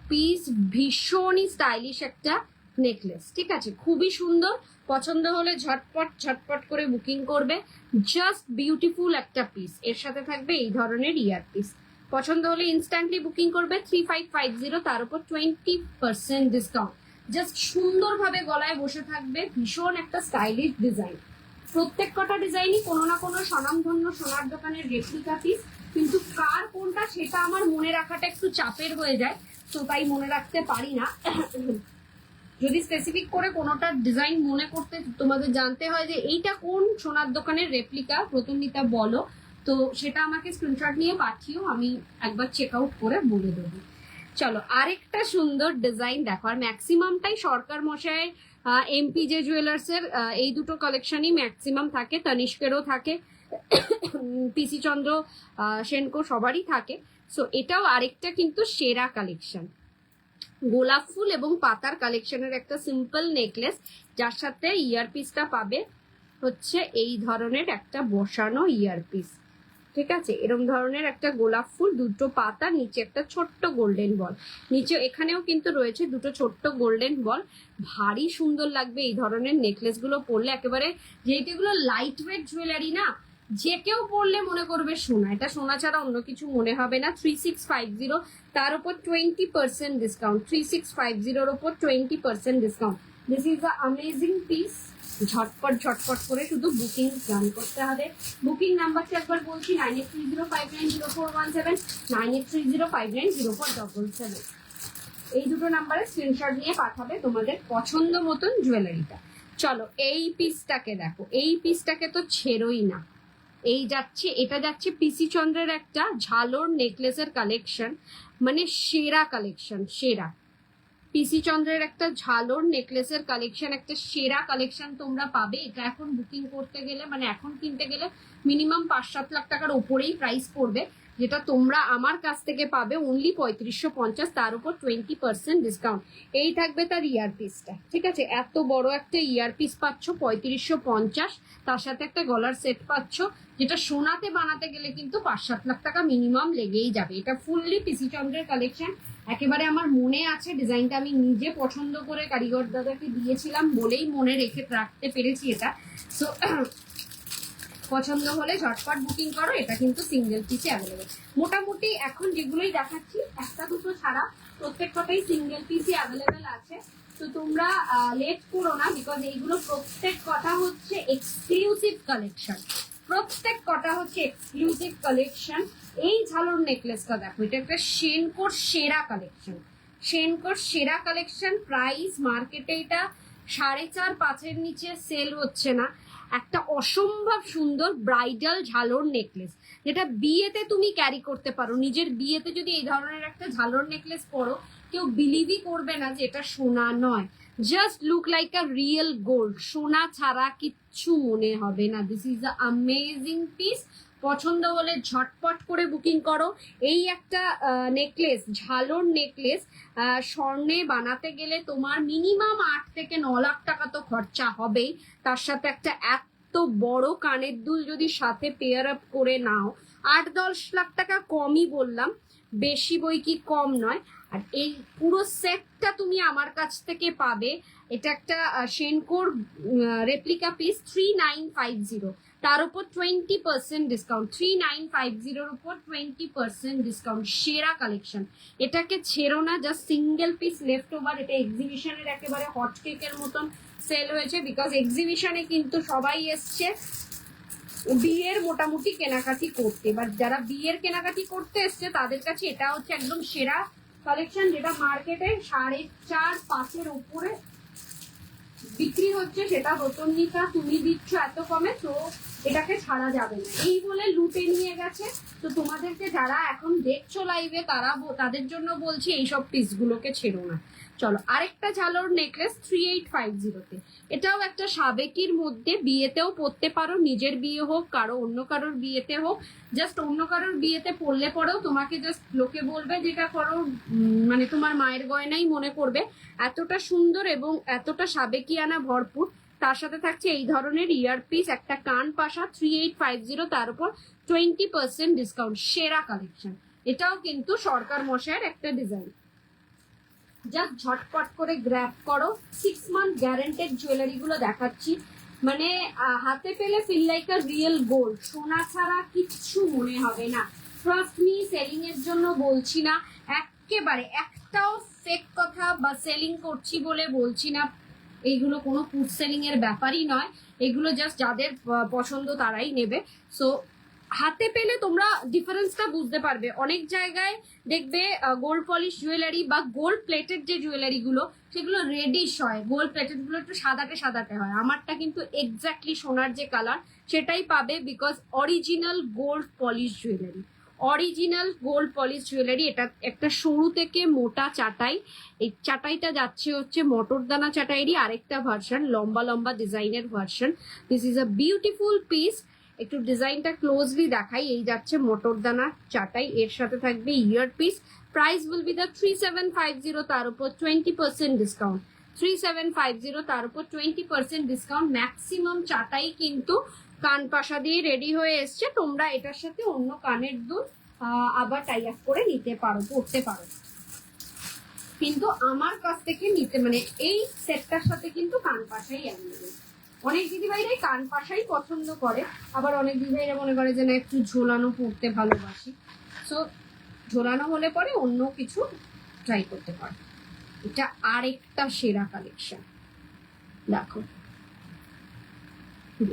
piece, ভীষণই স্টাইলিশ একটা নেকলেস, ঠিক আছে, খুবই সুন্দর। পছন্দ হলে ঝটপট করে বুকিং করবে, জাস্ট বিউটিফুল একটা পিস। এর সাথে থাকবে এই ধরনের ইয়ার পিস, পছন্দ হলে ইনস্ট্যান্টলি বুকিং করবে 3550, তার উপর 20% ডিসকাউন্ট। জাস্ট সুন্দরভাবে গলায় বসে থাকবে, ভীষণ একটা স্টাইলিশ ডিজাইন। প্রত্যেক কটা ডিজাইনই কোনো না কোনো স্বনামধন্য সোনার দোকানের রেপ্লিকা পিস, কিন্তু কার কোনটা সেটা আমার মনে রাখাটা একটু চাপের হয়ে যায়, তো তাই মনে রাখতে পারি না। যদি স্পেসিফিক করে কোনোটা ডিজাইন মনে করতে তোমাদের জানতে হয় যে এইটা কোন সোনার দোকানের রেপ্লিকা প্রথমিতা বলো, তো সেটা আমাকে স্ক্রিনশট নিয়ে পাঠিও, আমি একবার চেক আউট করে বলে দেবো। চলো আরেকটা সুন্দর ডিজাইন দেখো, আর ম্যাক্সিমামটাই সরকার মশাইয়ের এমপি জে জুয়েলার্স এর এই দুটো কালেকশনই ম্যাক্সিমাম থাকে, তানিষ্কেরও থাকে, পিসি চন্দ্র সেনকো সবারই থাকে। সো এটাও আরেকটা কিন্তু সেরা কালেকশন, গোলাপ ফুল এবং পাতার কালেকশনের একটা সিম্পল নেকলেস, যার সাথে ইয়ারপিসটা পাবে হচ্ছে এই ধরনের একটা বসানো ইয়ারপিস। ঠিক আছে, এরকম ধরনের একটা গোলাপ ফুল, দুটো পাতা, নিচে একটা ছোট্ট গোল্ডেন বল, নিচে এখানেও কিন্তু রয়েছে দুটো ছোট্ট গোল্ডেন বল। ভারী সুন্দর লাগবে এই ধরনের নেকলেস গুলো পরলে, একেবারে যেহেতু এগুলো লাইট ওয়েট জুয়েলারি না, যে কেউ পরলে মনে করবে সোনা, এটা সোনা ছাড়া অন্য কিছু মনে হবে না। 3650, তার উপর 20% ডিসকাউন্ট, 3650 ওপর 20% discount. This is the amazing piece. ঝটপট ঝটপট করে শুধু বুকিং ডান করতে হবে। বুকিং নাম্বারটা একবার বলছি, 9830590417, 9830590477। এই দুটো নাম্বারে স্ক্রিনশট নিয়ে পাঠাবে তোমাদের পছন্দ মতন জুয়েলারিটা। চলো এই পিসটাকে দেখো, এই পিসটাকে তো ছেড়োই না। এই যাচ্ছে, এটা যাচ্ছে পিসি চন্দ্রের একটা ঝালর নেকলেসের কালেকশন, মানে সেরা কালেকশন, সেরা পিসি চন্দ্রের একটা ঝালর নেকলেসের কালেকশন, একটা সেরা কালেকশন তোমরা পাবে। এটা এখন বুকিং করতে গেলে, মানে এখন কিনতে গেলে মিনিমাম 5-7 লাখ টাকার ওপরেই প্রাইস পড়বে, যেটা তোমরা আমার কাছ থেকে পাবে অনলি 3550, তার উপর 20% ডিসকাউন্ট। এই থাকবে তার ইয়ারপিসটা। ঠিক আছে, এত বড় একটা ইয়ারপিস পাচ্ছ 3550, তার সাথে একটা গলার সেট পাচ্ছ, যেটা সোনাতে বানাতে গেলে কিন্তু 5-7 লাখ টাকা মিনিমাম লেগেই যাবে। এটা ফুললি পিসি চন্দ্রের কালেকশন, একেবারে আমার মনে আছে ডিজাইনটা, আমি নিজে পছন্দ করে কারিগর দাদাকে দিয়েছিলাম বলেই মনে রেখে রাখতে পেরেছি এটা। সো পছন্দ হলে ঝটপট বুকিং করো, এটা কিন্তু সিঙ্গেল পিসে অ্যাভেলেবেল। মোটামুটি এখন যেগুলোই দেখাচ্ছি একটা দুটো ছাড়া প্রত্যেকটাই সিঙ্গেল পিসে অ্যাভেলেবেল আছে। তো তোমরা লেট করো না, বিকজ এইগুলো প্রত্যেক কথা হচ্ছে এক্সক্লুসিভ কালেকশন, প্রত্যেক কটা হচ্ছে এক্সক্লুসিভ কালেকশন। এই ঝালর নেকলেসটা দেখো, এটা একটা সেনকোর সেরা কালেকশন, সেনকোর সেরা কালেকশন। প্রাইস মার্কেটে এটা 4.5-5-এর নিচে সেল হচ্ছে না। একটা অসম্ভব সুন্দর ব্রাইডাল ঝালর নেকলেস, যেটা বিয়েতে তুমি ক্যারি করতে পারো। নিজের বিয়েতে যদি এই ধরনের একটা ঝালর নেকলেস পরো, কেউ বিলিভই করবে না যে এটা সোনা নয়, just look like a real gold, সোনা ছাড়া কিচ্ছু মনে হবে না। This is a amazing piece. পছন্দ হলে ঝটপট করে বুকিং করো। এই একটা নেকলেস, ঝালর নেকলেস, স্বর্ণে বানাতে গেলে তোমার মিনিমাম 8 থেকে 9 লাখ টাকা তো খরচা হবেই, তার সাথে একটা এত বড় কানের দুল যদি সাথে পেয়ার আপ করে নাও, 8-10 লাখ টাকা কমই বললাম, বেশি বই কি কম নয়। আর এই পুরো সেটটা তুমি আমার কাছ থেকে পাবে। এটা একটা সেনকোর রেপ্লিকা পিস, 3950, তার উপর 20% ডিসকাউন্ট, 3950-এর উপর 20% ডিসকাউন্ট, সেরা কালেকশন। এটাকে ছেড়ো না, just single piece left over. এটা এক্সিবিশনের একেবারে হট কেকের মতন সেল হয়েছে, বিকজ এক্সিবিশনে কিন্তু সবাই এসছে বিয়ের মোটামুটি কেনাকাটি করতে। এবার যারা বিয়ের কেনাকাটি করতে এসছে তাদের কাছে এটা হচ্ছে একদম সেরা কালেকশন, যেটা মার্কেটে 4.5-5-এর উপরে বিক্রি হচ্ছে, সেটা রতননিকা তুমি দিচ্ছ এত কমে, তো এটাকে ছাড়া যাবে না। এই বলে লুটে নিয়ে গেছে। তো তোমাদেরকে যারা এখন দেখছো লাইভে, তাদের জন্য বলছি এইসব পিসগুলোকে ছেড়ো না। চলো আরেকটা ঝালর নেকলেস 3850-তে, এটাও একটা সাবেকির মধ্যে, বিয়েতেও পরতে পারো, নিজের বিয়ে হোক, অন্য কারোর বিয়েতে হোক। জাস্ট অন্য কারোর বিয়েতে পরলে পরেও তোমাকে জাস্ট লোকে বলবে যেটা করো, মানে তোমার মায়ের গয়নাই মনে করবে, এতটা সুন্দর এবং এতটা সাবেকিয়ানা ভরপুর। তার সাথে থাকছে এই ধরনের ইয়ারপিস, একটা কান পাশা, 3850, তার উপর 20% ডিসকাউন্ট, সেরা কালেকশন। এটাও কিন্তু সরকার মশাইয়ের একটা ডিজাইন। জাস্ট ঝটপট করে গ্র্যাব করো। 6 মান্থ গ্যারেন্টেড জুয়েলারি গুলো দেখাচ্ছি, মানে হাতে পেলে feel like a real gold, সোনা ছাড়া কিচ্ছু মনে হবে না। ট্রাস্ট মি, সেলিং এর জন্য বলছি না, একেবারে একটাও ফেক কথা বা সেলিং করছি বলে বলছি না, এইগুলো কোনো ফুড সেলিং এর ব্যাপারই নয়, এগুলো জাস্ট যাদের পছন্দ তারাই নেবে। সো হাতে পেলে তোমরা ডিফারেন্সটা বুঝতে পারবে। অনেক জায়গায় দেখবে গোল্ড পলিশ জুয়েলারি বা গোল্ড প্লেটেড যে জুয়েলারি গুলো সেগুলো রেডিশ হয়, গোল্ড প্লেটেড গুলো একটু সাদাটে সাদাটে হয়। আমারটা কিন্তু এক্স্যাক্টলি সোনার যে কালার সেটাই পাবে, because original gold polish jewellery, original gold polish jewellery. এটা একটা সরু থেকে মোটা চাটাই, এই চাটাইটা যাচ্ছে হচ্ছে মটরদানা চাটাইরই আরেকটা ভার্সন, লম্বা লম্বা ডিজাইনের version. This is a beautiful piece. একটু ডিজাইনটা ক্লোজলি দেখাই। এই যাচ্ছে মটরদানা চাটাই, এর সাথে থাকবে ear piece. Price will be the 3750, তার উপর 20% ডিসকাউন্ট। 3750, তার উপর 20% ডিসকাউন্ট। ম্যাক্সিমাম চাটাই কিন্তু কান পাশা দিয়ে রেডি হয়ে এসছে। তোমরা এটার সাথে অন্য কানের দুল আবার টাই আপ করে নিতে পারো, পড়তে পারো, কিন্তু আমার কাছ থেকে নিতে মানে এই সেটটার সাথে কিন্তু কান পাশাই অ্যাভেলেবেল। অনেক দিদিভাইরাই কান পাশাই পছন্দ করে, আবার অনেক দিদিভাইরা মনে করে যে না একটু ঝোলানো পড়তে ভালোবাসি, সো ঝোলানো হলে পরে অন্য কিছু ট্রাই করতে পারো। এটা আরেকটা সেরা কালেকশন, দেখো।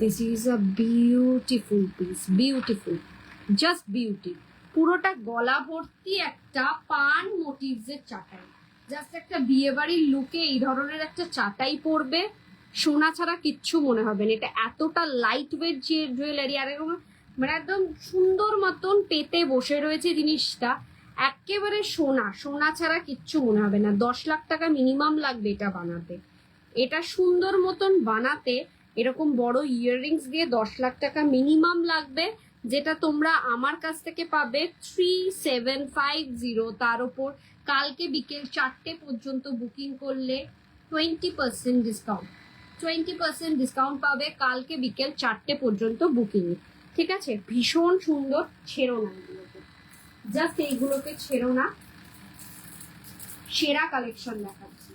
This is a beautiful piece, beautiful, just beauty. পুরোটা গলা ভর্তি একটা পান মোটিভস এর চাটাই। জাস্ট একটা বিয়ে বাড়ির লুকে এই ধরনের একটা চাটাই পরবে, সোনা ছাড়া কিচ্ছু মনে হবে না। এটা এতটা লাইট ওয়েট যে জুয়েলারি, আর এরকম মানে একদম সুন্দর মতন পেতে বসে রয়েছে জিনিসটা, একেবারে সোনা, সোনা ছাড়া কিচ্ছু মনে হবে না। 10 লাখ টাকা মিনিমাম লাগবে এটা বানাতে। এটা সুন্দর মতন বানাতে এরকম বড় ইয়াররিংস দিয়ে 10 লাখ টাকা মিনিমাম লাগবে, যেটা তোমরা আমার কাছ থেকে পাবে 3750। তার উপর কালকে বিকেল 4টে পর্যন্ত বুকিং করলে 20% ডিসকাউন্ট, 20% ডিসকাউন্ট পাবে কালকে বিকেল 4টে পর্যন্ত বুকিং। ঠিক আছে, ভীষণ সুন্দর, ছেড়ো না এগুলোকে, জাস্ট এইগুলোকে ছেড়ো না। সেরা কালেকশন দেখাচ্ছি।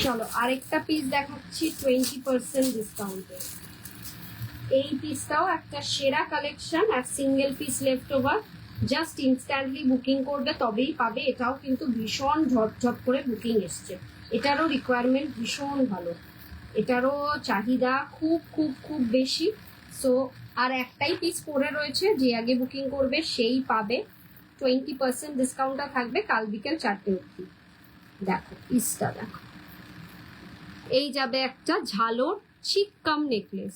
চলো আরেকটা পিস দেখাচ্ছি 20% ডিসকাউন্টে। এই পিসটাও একটা সেরা কালেকশন, আর single piece left over, just instantly booking করবে তবেই পাবে। এটাও কিন্তু ভীষণ ঝটঝট করে বুকিং এসছে, এটারও রিকোয়ারমেন্ট ভীষণ ভালো, এটারও চাহিদা খুব খুব খুব বেশি। সো আর একটাই পিস পড়ে রয়েছে, যে আগে বুকিং করবে সেই পাবে। 20% ডিসকাউন্টটা থাকবে কাল বিকেল 4টে অবধি। দেখো পিসটা দেখো, এই যাবে একটা ঝালোর চিক কাম নেকলেস,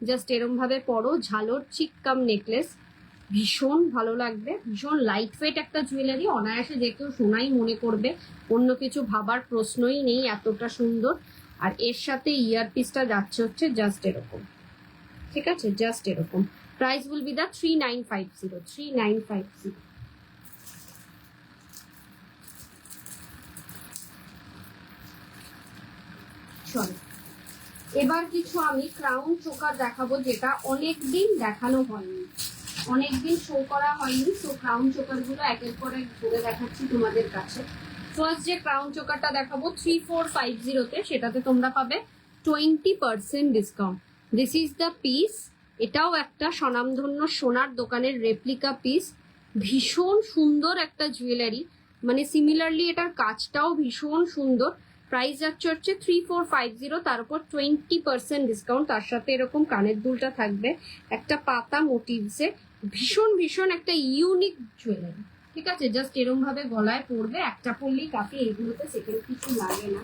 জাস্ট এরম ভাবে পরো, ঝালোর চিক কাম নেকলেস, ভীষণ ভালো লাগবে। ভীষণ লাইট ওয়েট একটা জুয়েলারি, অনায়াসে যে কেউ সোনাই মনে করবে, অন্য কিছু ভাবার প্রশ্নই নেই, এতটা সুন্দর। আর এর সাথে ইয়ার পিসটা যাচ্ছে হচ্ছে জাস্ট এরকম, ঠিক আছে, জাস্ট এরকম। Price will be the 3950, 3950। চলো এবার কিছু আমি ক্রাউন চোকার দেখাবো, যেটা অনেকদিন দেখানো হয়নি, অনেকদিন শো করা হয়নি। তো ক্রাউন চোকার গুলো একের পর এক ধরে দেখাচ্ছি তোমাদের কাছে। ফার্স্ট যে ক্রাউন চোকারটা দেখাবো 3450-তে, সেটাতে তোমরা পাবে 20% discount. This is the piece. এটাও একটা স্বনামধন্য সোনার দোকানের রেপ্লিকা পিস, ভীষণ সুন্দর একটা জুয়েলারি, মানে সিমিলারলি এটার কাজটাও ভীষণ সুন্দর। প্রাইস যাচ্ছে হচ্ছে 3450, তার উপর 20% ডিসকাউন্ট। তার সাথে এরকম কানের দুলটা থাকবে একটা পাতা মোটিভসে, ভীষণ ভীষণ একটা ইউনিক জুয়েলারি। ঠিক আছে, জাস্ট এরকম ভাবে গলায় পড়বে, একটা পড়লেই কাফি, এইগুলোতে সেকেন্ড কিছু লাগে না।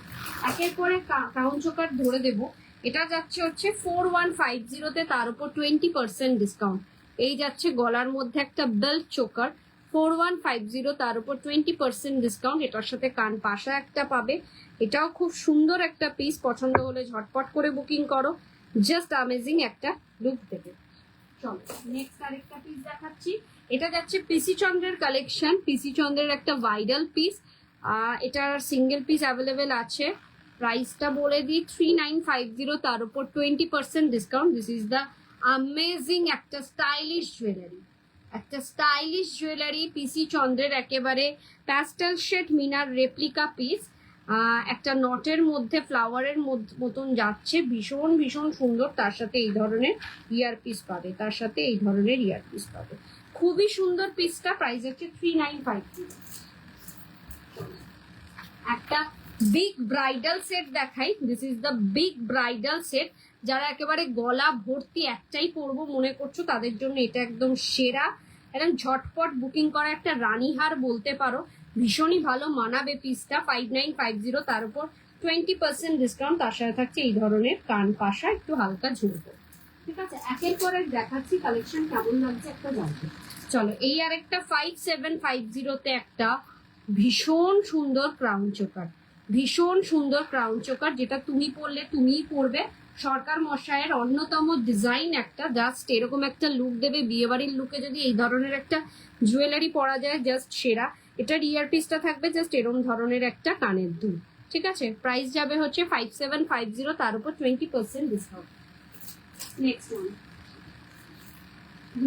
একের পরে ক্রাউন চোকার ধরে দেবো। এটা যাচ্ছে হচ্ছে 4150-তে, তার উপর 20% ডিসকাউন্ট। এই যাচ্ছে গলার মধ্যে একটা বেল্ট চোকার, 4150, তার উপর 20% ডিসকাউন্ট। এটার সাথে কান পাশা একটা পাবে, এটাও খুব সুন্দর একটা পিস। পছন্দ হলে ঝটপট করে বুকিং করো, জাস্ট অ্যামেজিং একটা লুক দেবে। চলো নেক্সট আরেকটা পিস দেখাচ্ছি। এটা যাচ্ছে পিসি চন্দ্রের কালেকশন, পিসি চন্দ্রের একটা ভাইরাল পিস। এটার সিঙ্গেল পিস অ্যাভেলেবেল আছে। প্রাইসটা বলে দিই 3950, তার উপর 20% discount. This is the amazing একটা স্টাইলিশ জুয়েলারি, একটা স্টাইলিশ জুয়েলারি পিসি চন্দ্রের একেবারে প্যাস্টেল শেড মিনার রেপ্লিকা পিস। একটা নটের মধ্যে ফ্লাওয়ারের মতন যাচ্ছে, ভীষণ ভীষণ সুন্দর। তার সাথে এই ধরনের ইয়ার পিস পাবে, তার সাথে এই ধরনের ইয়ার পিস পাবে, খুবই সুন্দর পিসটা। প্রাইস হচ্ছে 3950। একটা বিগ ব্রাইডাল সেট দেখাই। This is the big bridal set. যারা একেবারে গলা ভর্তি একটাই পরবো মনে করছো, তাদের জন্য এটা একদম সেরা। একদম ঝটপট বুকিং করা একটা রানীহার বলতে পারো, ভীষণই ভালো মানাবে পিসটা। 5950, তার উপর 20% ডিসকাউন্ট। তার সাথে থাকছে এই ধরনের কান পাশা, একটু হালকা ঝুলবো। ঠিক আছে, একের পর এক দেখাচ্ছি, কালেকশন কেমন লাগছে একটা জানতে। চলো এই আর একটা 5750 একটা ভীষণ সুন্দর ক্রাউন চোকার, ভীষণ সুন্দর ক্রাউন চোকার, যেটা তুমি পরলে তুমিই পরবে। সরকার মশাইয়ের অন্যতম ডিজাইন একটা, জাস্ট এরকম একটা লুক দেবে। বিয়ে বাড়ির লুকে যদি এই ধরনের একটা জুয়েলারি পরা যায়, জাস্ট সেরা। এটার ইয়ার পিসটা থাকবে জাস্ট এরকম ধরনের একটা কানের দুল। ঠিক আছে, প্রাইস যাবে হচ্ছে 5750, তার উপর 20% ডিসকাউন্ট।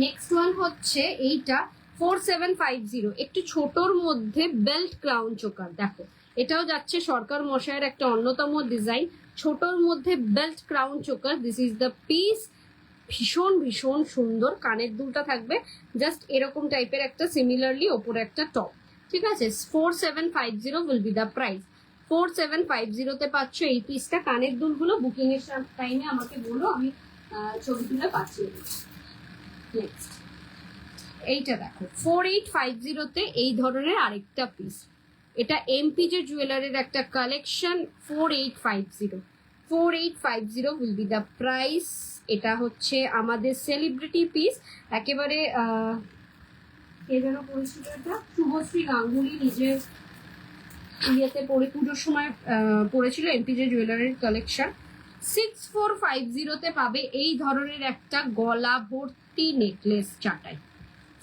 নেক্সট ওয়ান হচ্ছে এইটা 4750, একটু ছোটর মধ্যে বেল্ট ক্রাউন চোকার। দেখো এটাও যাচ্ছে সরকার মশাইয়ের একটা অন্যতম ডিজাইন, ছোটর মধ্যে belt crown choker. This is the piece, ভীষণ ভীষণ সুন্দর। কানের দুলটা থাকবে জাস্ট এরকম টাইপের একটা, সিমিলারলি ওপরে একটা টপ। ঠিক আছে, 4750 উইল বি দ্য প্রাইস। 4750 পাচ্ছ এই পিসটা। কানের দুলগুলো বুকিং এর টাইমে আমাকে বলো, আমি ছবি তুলে পাঠিয়ে দিচ্ছি। নেক্সট এইটা দেখো 4850 এই ধরনের আরেকটা পিস। এটা এমপিজে জুয়েলারির একটা collection. 4850 will be the price. এটা হচ্ছে আমাদের সেলিব্রিটি পিস, একেবারে কে যেন পড়েছিল, এটা শুভশ্রী গাঙ্গুলি নিজের ইয়েতে পরে পুজোর সময় পড়েছিল। MPJ জুয়েলারির collection. 6450 পাবে এই ধরনের একটা গলা ভর্তি নেকলেস চাটাই।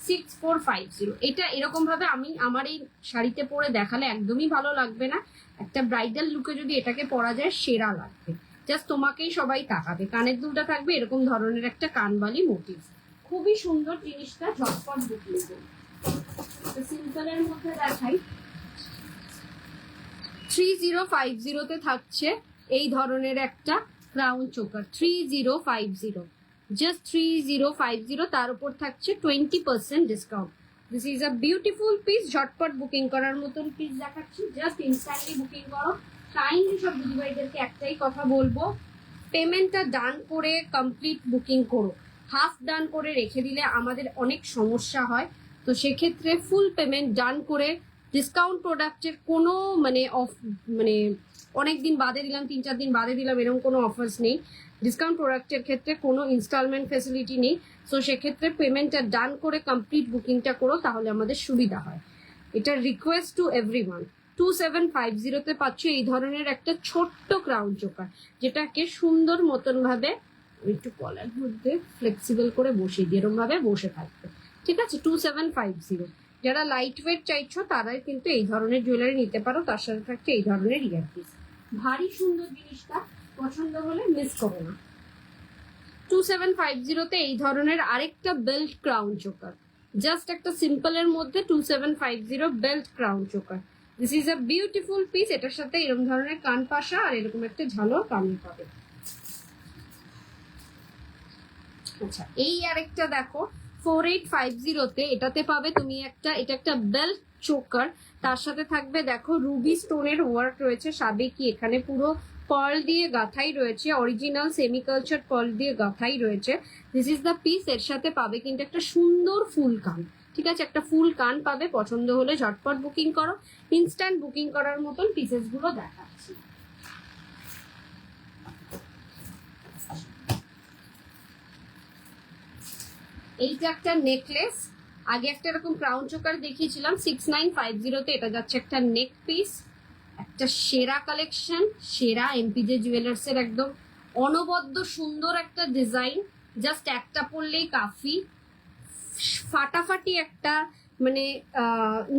6450, এটা এরকম ভাবে আমি আমার এই শাড়িতে পরে দেখালে একদমই ভালো লাগবে না। একটা ব্রাইডাল লুকে যদি এটাকে পরা যায় সেরা লাগবে, জাস্ট তোমাকেই সবাই তাকাবে। কানের দুলটা থাকবে এরকম ধরনের একটা কানবালি মোটিভ, খুবই সুন্দর জিনিসটা। ঝটপট বুকিং করুন। সিম্পলের মধ্যে দেখাই 3050 থাকছে এই ধরনের একটা ক্রাউন চোকার। 3050, জাস্ট 3050, তার উপর থাকছে 20% discount. This is a beautiful piece. ঝটপট বুকিং করার মতন পিস দেখাচ্ছি, জাস্ট ইনস্ট্যান্টলি বুকিং করো। কাইন্ডলি সব দিদিভাইদেরকে একটাই কথা বলবো, পেমেন্টটা ডান করে কমপ্লিট বুকিং করো। হাফ ডান করে রেখে দিলে আমাদের অনেক সমস্যা হয়, তো সেক্ষেত্রে ফুল পেমেন্ট ডান করে। ডিসকাউন্ট প্রোডাক্টের কোনো মানে অনেক দিন বাদে দিলাম, 3-4 দিন বাদে দিলাম, এরকম কোনো অফার্স নেই। ডিসকাউন্ট প্রোডাক্টের ক্ষেত্রে কোনো ইনস্টলমেন্ট ফেসিলিটি নেই। সো সেক্ষেত্রে পেমেন্টটা ডান করে কমপ্লিট বুকিংটা করো, তাহলে আমাদের সুবিধা হয়। এটা রিকোয়েস্ট টু এভরিওয়ান। 2750 পাচ্ছ এই ধরনের একটা ছোট্ট ক্রাউন চোকার, যেটাকে সুন্দর মতন ভাবে একটু কলার মধ্যে ফ্লেক্সিবল করে বসিয়ে দিয়ে এরকম ভাবে বসে থাকবে। ঠিক আছে, 2750। যারা লাইট ওয়েট চাইছো তারাই কিন্তু এই ধরনের জুয়েলারি নিতে পারো। তার সাথে থাকছে এই ধরনের ইয়ারপিস, ভারী সুন্দর জিনিসটা। পছন্দ হলে মিস করো না। 2750 এই ধরনের আরেকটা বেল্ট ক্রাউন চোকার, জাস্ট একটা সিম্পলের মধ্যে 2750 belt crown choker. This is a beautiful piece. এটার সাথে এরকম ধরনের কান পাশা আর এরকম একটা ঝালর কানে পাবে। আচ্ছা এই আরেকটা দেখো 4850, এটাতে পাবে তুমি একটা, এটা একটা বেল্ট চোকার। তার সাথে থাকবে দেখো রুবি স্টোনের ওয়ার্ক রয়েছে, সাবেকি এখানে পুরো পার্ল দিয়ে গাঁথাই রয়েছে, অরিজিনাল সেমিকালচার পার্ল দিয়ে গাঁথাই রয়েছে। This is the piece. এর সাথে পাবে কিন্তু একটা সুন্দর ফুল কান। ঠিক আছে, একটা ফুল কান পাবে। পছন্দ হলে ঝটপট বুকিং করো। ইনস্ট্যান্ট বুকিং করার মতন পিসেস গুলো দেখাচ্ছি। এইটা একটা নেকলেস, আগে একটা এরকম ক্রাউন চোকার দেখিয়েছিলাম 6950 তে। এটা যাচ্ছে একটা নেক পিস, একটা সেরা কালেকশন, সেরা এমপিজে জুয়েলার্স এর একদম অনবদ্য সুন্দর একটা ডিজাইন। জাস্ট একটা পরলেই কাফি, ফাটাফাটি একটা, মানে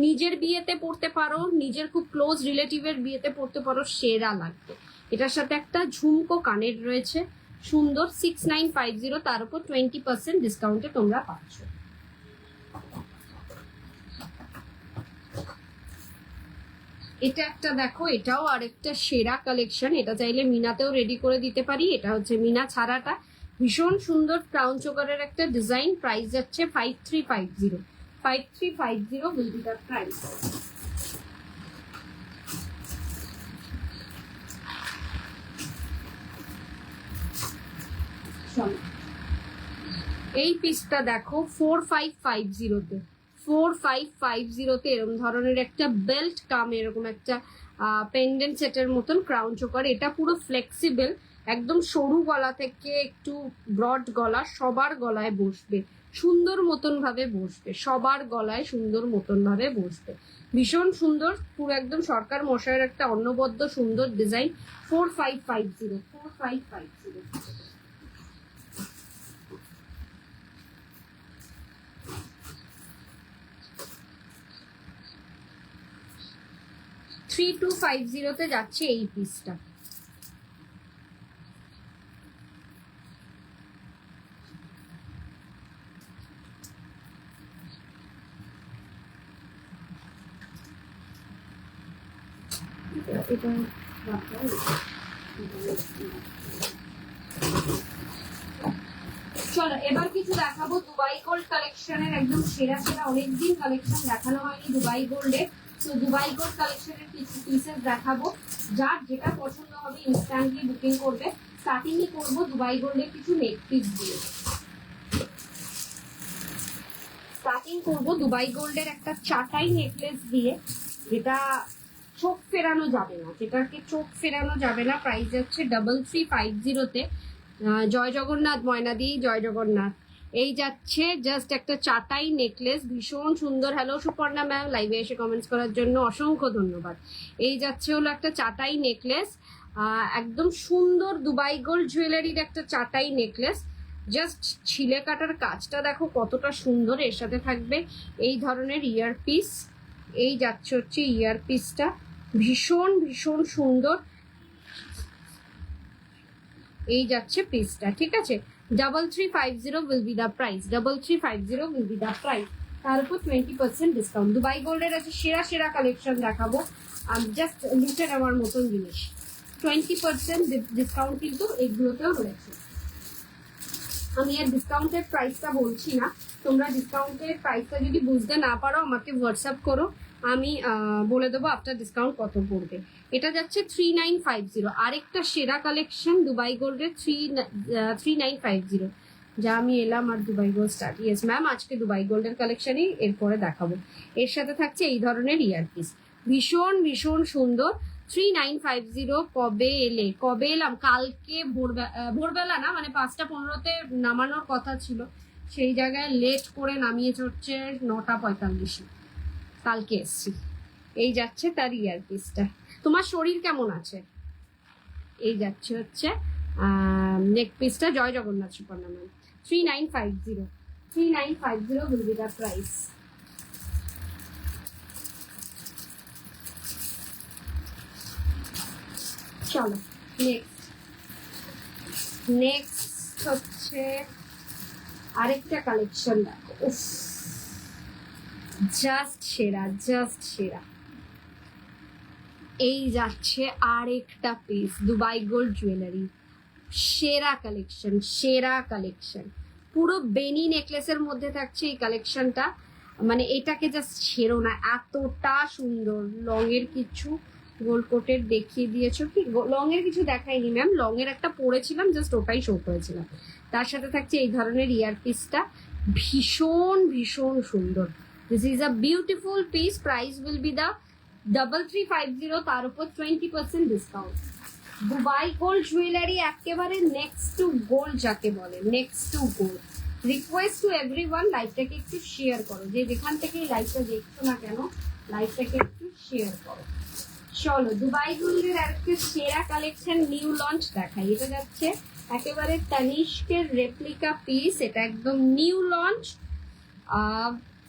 নিজের বিয়েতে পড়তে পারো, নিজের খুব ক্লোজ রিলেটিভের বিয়েতে পড়তে পারো, সেরা লাগবে। এটার সাথে একটা ঝুমকো কানের রয়েছে সুন্দর, 6950, তার উপর 20% ডিসকাউন্টে তোমরা পাচ্ছ। এটা একটা দেখো, এটাও আরেকটা সেরা কালেকশন। এটা চাইলে মিনাতেও রেডি করে দিতে পারি। এটা হচ্ছে মিনা ছাড়াটা, ভীষণ সুন্দর ক্রাউন চোকারের একটা ডিজাইন। প্রাইস যাচ্ছে 5350। 5350 will be the price. এই পিসটা দেখো 4550 তে। 4550 এরকম ধরনের একটা বেল্ট কাম এরকম একটা পেন্ডেন্ট সেটের মতন ক্রাউন চোকার। এটা পুরো ফ্লেক্সিবল, একদম সরু গলা থেকে একটু ব্রড গলা, সবার গলায় বসবে সুন্দর মতন ভাবে বসবে, সবার গলায় সুন্দর মতন ভাবে বসবে। ভীষণ সুন্দর, পুরো একদম সরকার মশাইয়ের একটা অন্নবদ্য সুন্দর ডিজাইন। 4550, 4550। 3250 তে যাচ্ছে এই পিসটা। চলো এবার কিছু দেখাবো দুবাই গোল্ড কালেকশনের, একদম সেরা সেরা। অনেকদিন কালেকশন দেখানো হয়নি দুবাই গোল্ডে, তো দুবাই গোল্ড কালেকশনের কিছু পিসেস দেখাবো। যার যেটা পছন্দ হবে ইনস্ট্যান্টলি বুকিং করবে। স্টার্টিংই করবো দুবাই গোল্ডের কিছু নেক পিস দিয়ে। স্টার্টিং করবো দুবাই গোল্ডের একটা চাটাই নেকলেস দিয়ে, যেটা চোখ ফেরানো যাবে না, যেটাকে চোখ ফেরানো যাবে না। প্রাইস যাচ্ছে 3350 তে। জয় জগন্নাথ ময়নাদি, জয় জগন্নাথ। এই যাচ্ছে জাস্ট একটা চাটাই নেকলেস, ভীষণ সুন্দর। হ্যালো সুপর্ণা ম্যাম, লাইভে এসে কমেন্টস করার জন্য অসংখ্য ধন্যবাদ। এই যাচ্ছে হলো একটা চাটাই নেকলেস, একদম সুন্দর দুবাই গোল্ড জুয়েলারির একটা চাটাই নেকলেস। জাস্ট ছিলে কাটার কাজটা দেখো কতটা সুন্দর। এর সাথে থাকবে এই ধরনের ইয়ারপিস। এই যাচ্ছে হচ্ছে ইয়ারপিসটা, ভীষণ ভীষণ সুন্দর। এই যাচ্ছে পিসটা, ঠিক আছে। 3350 will be the price, 3350 will be the price। তার উপর 20% ডিসকাউন্ট। দুবাই গোল্ডের আছে সেরা সেরা কালেকশন দেখাবো, জাস্ট লুটে নেওয়ার মতন জিনিস। 20% ডিসকাউন্ট কিন্তু এগুলোতেও রয়েছে। আমি আর ডিসকাউন্টের প্রাইসটা বলছি না, তোমরা ডিসকাউন্টের প্রাইসটা যদি বুঝতে না পারো আমাকে হোয়াটসঅ্যাপ করো, আমি বলে দেবো আফটার ডিসকাউন্ট কত পড়বে। এটা যাচ্ছে 3950। আরেকটা সেরা কালেকশন দুবাই গোল্ডের 3950, যা আমি এলাম আর Dubai gold start. Yes ma'am, আজকে দুবাই গোল্ডের কালেকশনই এরপরে দেখাবো। এর সাথে থাকছে এই ধরনের ইয়ারপিস, ভীষণ ভীষণ সুন্দর। 3950। কবে এলে? কবে এলাম? কালকে ভোরবেলা না, মানে 5টা 15-তে নামানোর কথা ছিল, সেই জায়গায় লেট করে নামিয়েছে হচ্ছে 9টা 45। কালকে এসছি। এই যাচ্ছে তার ইয়ারপিসটা। তোমার শরীর কেমন আছে? এই যাচ্ছে হচ্ছে নেক পিসটা। জয় Jagannath Suparna ma'am. 3950, 3950 will be the price। চলো নেক্সট হচ্ছে আরেকটা কালেকশন দেখো, জাস্ট সেরা, জাস্ট সেরা। এই যাচ্ছে আরেকটা পিস দুবাই গোল্ড জুয়েলারি, সেরা কালেকশন, সেরা কালেকশন। পুরো বেনি নেকলেসের মধ্যে থাকছে এই কালেকশনটা, মানে এটাকে জাস্ট ছেড়ো না, এতটা সুন্দর। লং এর কিছু গোল্ড কোটের দেখিয়ে দিয়েছো কি? লং এর কিছু দেখাইনি ম্যাম, লং এর একটা পরেছিলাম, জাস্ট ওটাই শো করেছিলাম। তার সাথে থাকছে এই ধরনের ইয়ারপিসটা, ভীষণ ভীষণ সুন্দর। This is a beautiful piece. Price will be the 3350, তার উপর 20% ডিসকাউন্ট। দুবাই গোল্ড জুয়েলারি একেবারে নেক্সট টু গোল্ড যাকে বলে, next to gold. Request to everyone, লাইভটাকে একটু শেয়ার করো, যে যেখান থেকে লাইভটা দেখছো না কেন লাইভটাকে একটু শেয়ার করো। চলো দুবাই গোল্ডের আরেকটা সেরা কালেকশন নিউ লঞ্চ দেখাই। এটা যাচ্ছে একেবারে তানিষ্কের রেপ্লিকা পিস, এটা একদম নিউ লঞ্চ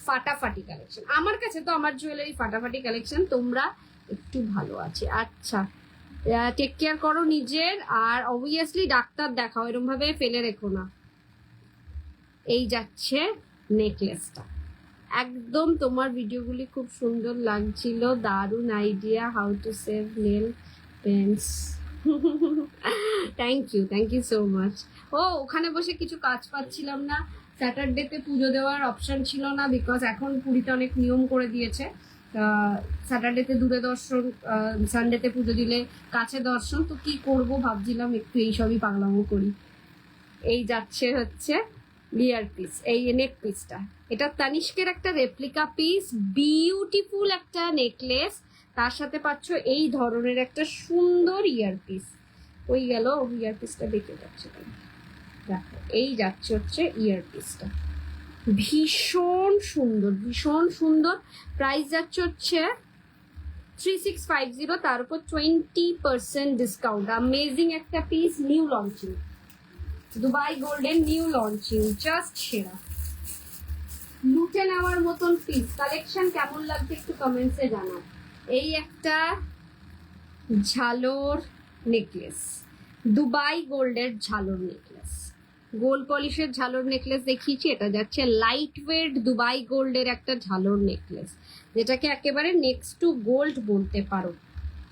ফাটাফাটি কালেকশন। আমার কাছে তো আমার জুয়েলারি ফাটাফাটি কালেকশন, তোমরা একটু ভালো আছে। আচ্ছা, টেক কেয়ার করো নিজের, আর অবভিয়াসলি ডাক্তার দেখাও, এরকম ভাবে ফেলে রেখো না। এই যাচ্ছে নেকলেসটা, একদম তোমার ভিডিওগুলি খুব সুন্দর লাগছিল, দারুণ idea, how to save nail paints. Thank you so much. ও ওখানে বসে কিছু কাজ পাচ্ছিলাম না, স্যাটারডেতে পুজো দেওয়ার অপশন ছিল না, বিকজ এখন পুরীতে অনেক নিয়ম করে দিয়েছে, স্যাটারডেতে দূরে দর্শন, সানডেতে পুজো দিলে কাছে দর্শন, তো কি করব ভাবছিলাম একটু এইসবই পাগলামো করি। এই যাচ্ছে হচ্ছে ইয়ার পিস, এই নেক পিসটা, এটা তানিষ্কের একটা রেপ্লিকা পিস, বিউটিফুল একটা নেকলেস, তার সাথে পাচ্ছ এই ধরনের একটা সুন্দর ইয়ার পিস। ওই গেল ইয়ার পিসটা, দেখে যাচ্ছে দেখো, এই যাচ্ছে হচ্ছে ইয়ার পিসটা, ভীষণ সুন্দর ভীষণ সুন্দর। প্রাইস যাচ্ছে হচ্ছে 3650, তার উপর 20% ডিসকাউন্ট। অ্যামেজিং একটা piece, new launching, Dubai golden new launching, just সেরা, লুটে নেওয়ার মতন পিস। কালেকশন কেমন লাগছে একটু কমেন্টসে জানাও। এই একটা ঝালর নেকলেস, দুবাই গোল্ডের ঝালর নেকলেস, গোল্ড পলিশের ঝালর নেকলেস দেখিয়েছি, এটা যাচ্ছে লাইট ওয়েট দুবাই গোল্ডের একটা ঝালর নেকলেস, যেটাকে একেবারে নেক্সট টু গোল্ড বলতে পারো।